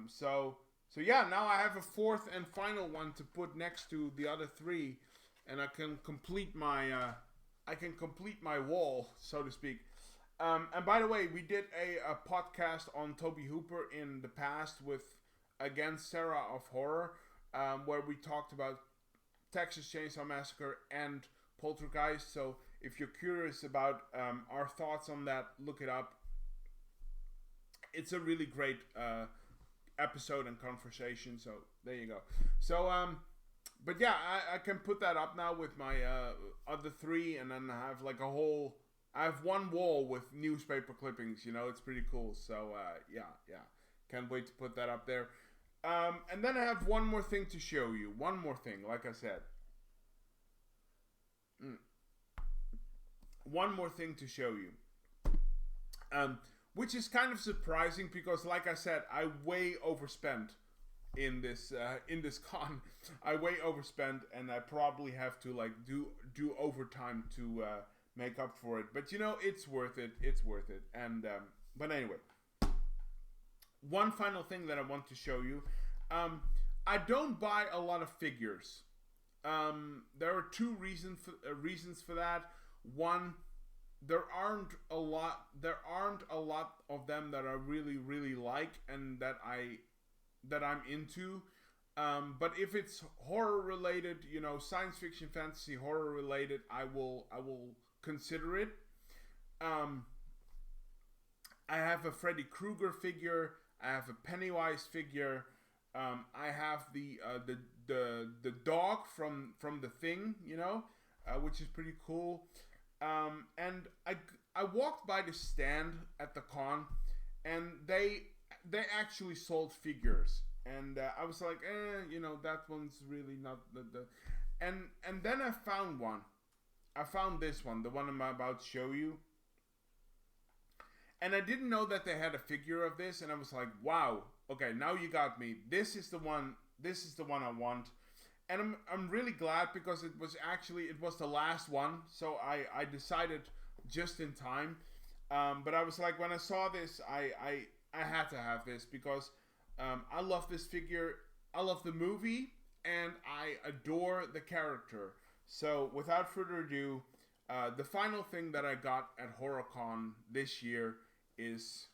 So yeah, now I have a fourth and final one to put next to the other three, and I can complete my wall, so to speak. And by the way, we did a podcast on Toby Hooper in the past with, again, Sarah of Horror, where we talked about Texas Chainsaw Massacre and Poltergeist. So if you're curious about our thoughts on that, look it up. It's a really great episode and conversation. So there you go. So but yeah, I can put that up now with my other three, and then I have like I have one wall with newspaper clippings, you know. It's pretty cool. So yeah, can't wait to put that up there. And then I have one more thing to show you. One more thing, like I said. One more thing to show you. Which is kind of surprising because, like I said, I way overspent in this con. I way overspent, and I probably have to like do overtime to make up for it. But you know, it's worth it. It's worth it. And but anyway, one final thing that I want to show you. I don't buy a lot of figures. There are two reasons for that. One, there aren't a lot of them that I really like and that I'm into. But if it's horror related, you know, science fiction, fantasy, horror related, I will consider it. I have a Freddy Krueger figure. I have a Pennywise figure. I have the dog from The Thing, you know, which is pretty cool. And I walked by the stand at the con, and they actually sold figures, and I was like, you know, that one's really not the. And then I found one. I found this one, the one I'm about to show you. And I didn't know that they had a figure of this, and I was like, wow, okay, now you got me. This is the one I want. And I'm really glad because it was the last one, so I decided just in time. But I was like, when I saw this, I had to have this because I love this figure. I love the movie, and I adore the character. So without further ado, the final thing that I got at HorrorCon this year is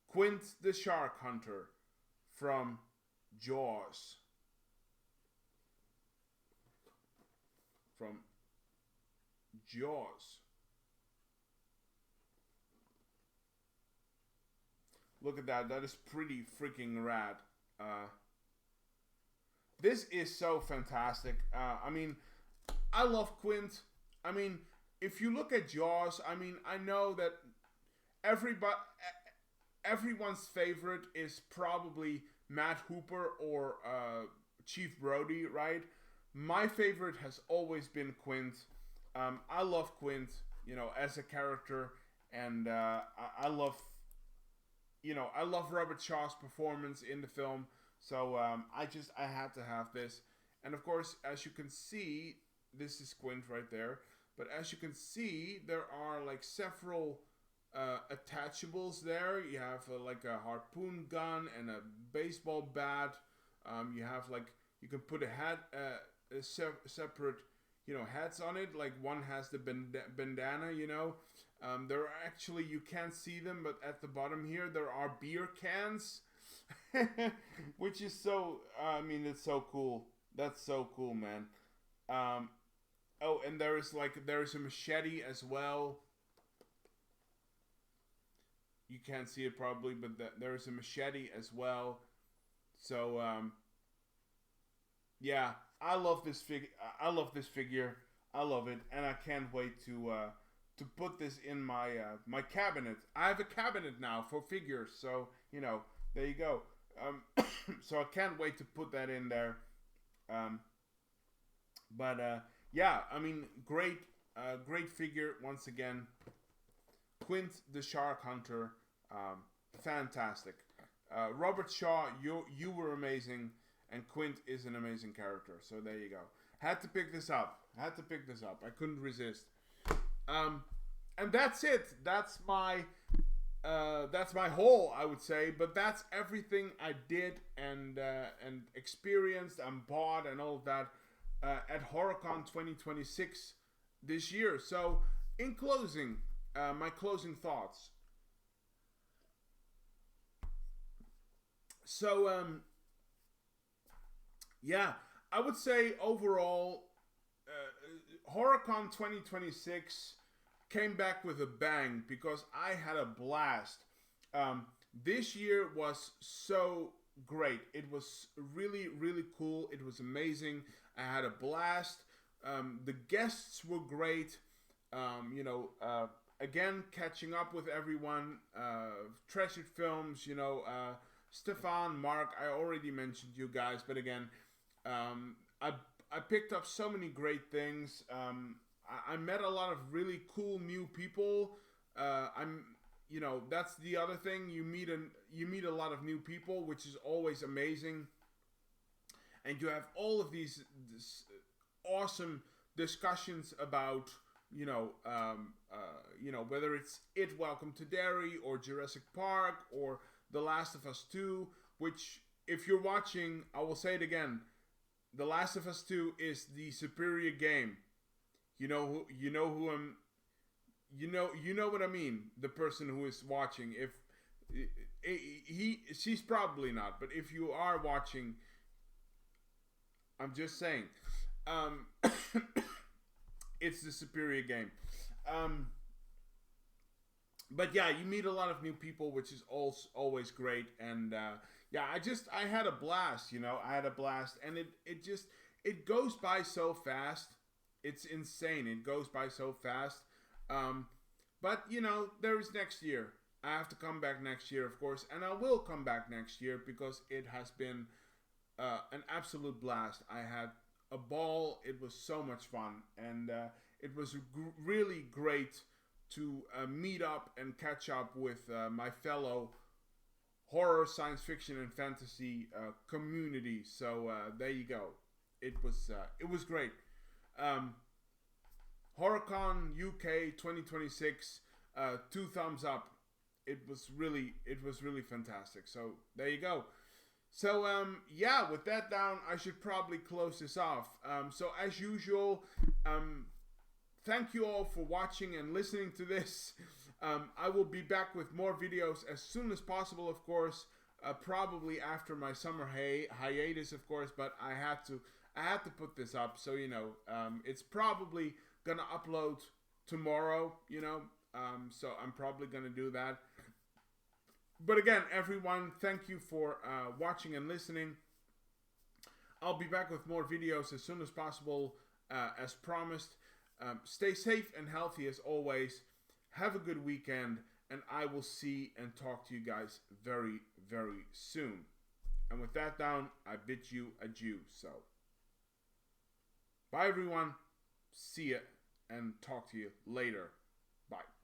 Quint the Shark Hunter from Jaws. From Jaws. Look at that. That is pretty freaking rad. This is so fantastic. I mean, I love Quint. I mean, if you look at Jaws, I mean, I know that everyone's favorite is probably Matt Hooper or Chief Brody, right? My favorite has always been Quint. I love Quint, you know, as a character, and I love Robert Shaw's performance in the film. So I had to have this, and of course, as you can see, this is Quint right there. But as you can see, there are like several attachables there. You have like a harpoon gun and a baseball bat. You have like, you can put a separate, you know, hats on it. Like one has the bandana, you know. There are actually, you can't see them, but at the bottom here there are beer cans, which is so. I mean, it's so cool. That's so cool, man. Oh, and there is a machete as well. You can't see it probably, but there is a machete as well. So yeah, I love this figure. I love this figure. I love it, and I can't wait to put this in my my cabinet. I have a cabinet now for figures, so there you go. So I can't wait to put that in there. But yeah, I mean, great figure once again. Quint the Shark Hunter, fantastic. Robert Shaw, you were amazing, and Quint is an amazing character. So there you go. Had to pick this up. I couldn't resist. And that's it. That's my haul, I would say. But that's everything I did and experienced and bought and all of that at HorrorCon 2026 this year. So in closing, my closing thoughts. So yeah, I would say overall, HorrorCon 2026 came back with a bang because I had a blast. This year was so great. It was really, really cool. It was amazing. I had a blast. The guests were great. Again, catching up with everyone. Treasured Films, Stefan, Mark, I already mentioned you guys, but again, I picked up so many great things. I met a lot of really cool new people. That's the other thing. You meet a lot of new people, which is always amazing. And you have all of these awesome discussions about, whether it's It Welcome to Derry or Jurassic Park or The Last of Us 2, which, if you're watching, I will say it again. The Last of Us 2 is the superior game. You know what I mean. The person who is watching, she's probably not, but if you are watching, I'm just saying, it's the superior game. But yeah, you meet a lot of new people, which is always great. And yeah, I had a blast. I had a blast, and it goes by so fast. It's insane. It goes by so fast. But there is next year. I have to come back next year, of course, and I will come back next year because it has been an absolute blast. I had a ball. It was so much fun, and it was really great to meet up and catch up with my fellow horror, science fiction, and fantasy community. So there you go. It was great. HorrorConUK 2026, 2 thumbs up. It was really fantastic. So there you go. So yeah, with that down, I should probably close this off. So as usual, thank you all for watching and listening to this. I will be back with more videos as soon as possible, of course. Probably after my summer hiatus, of course. But I had to put this up, so it's probably gonna upload tomorrow. So I'm probably gonna do that. But again, everyone, thank you for watching and listening. I'll be back with more videos as soon as possible, as promised. Stay safe and healthy as always. Have a good weekend, and I will see and talk to you guys very, very soon. And with that down, I bid you adieu. So, bye everyone. See ya, and talk to you later. Bye.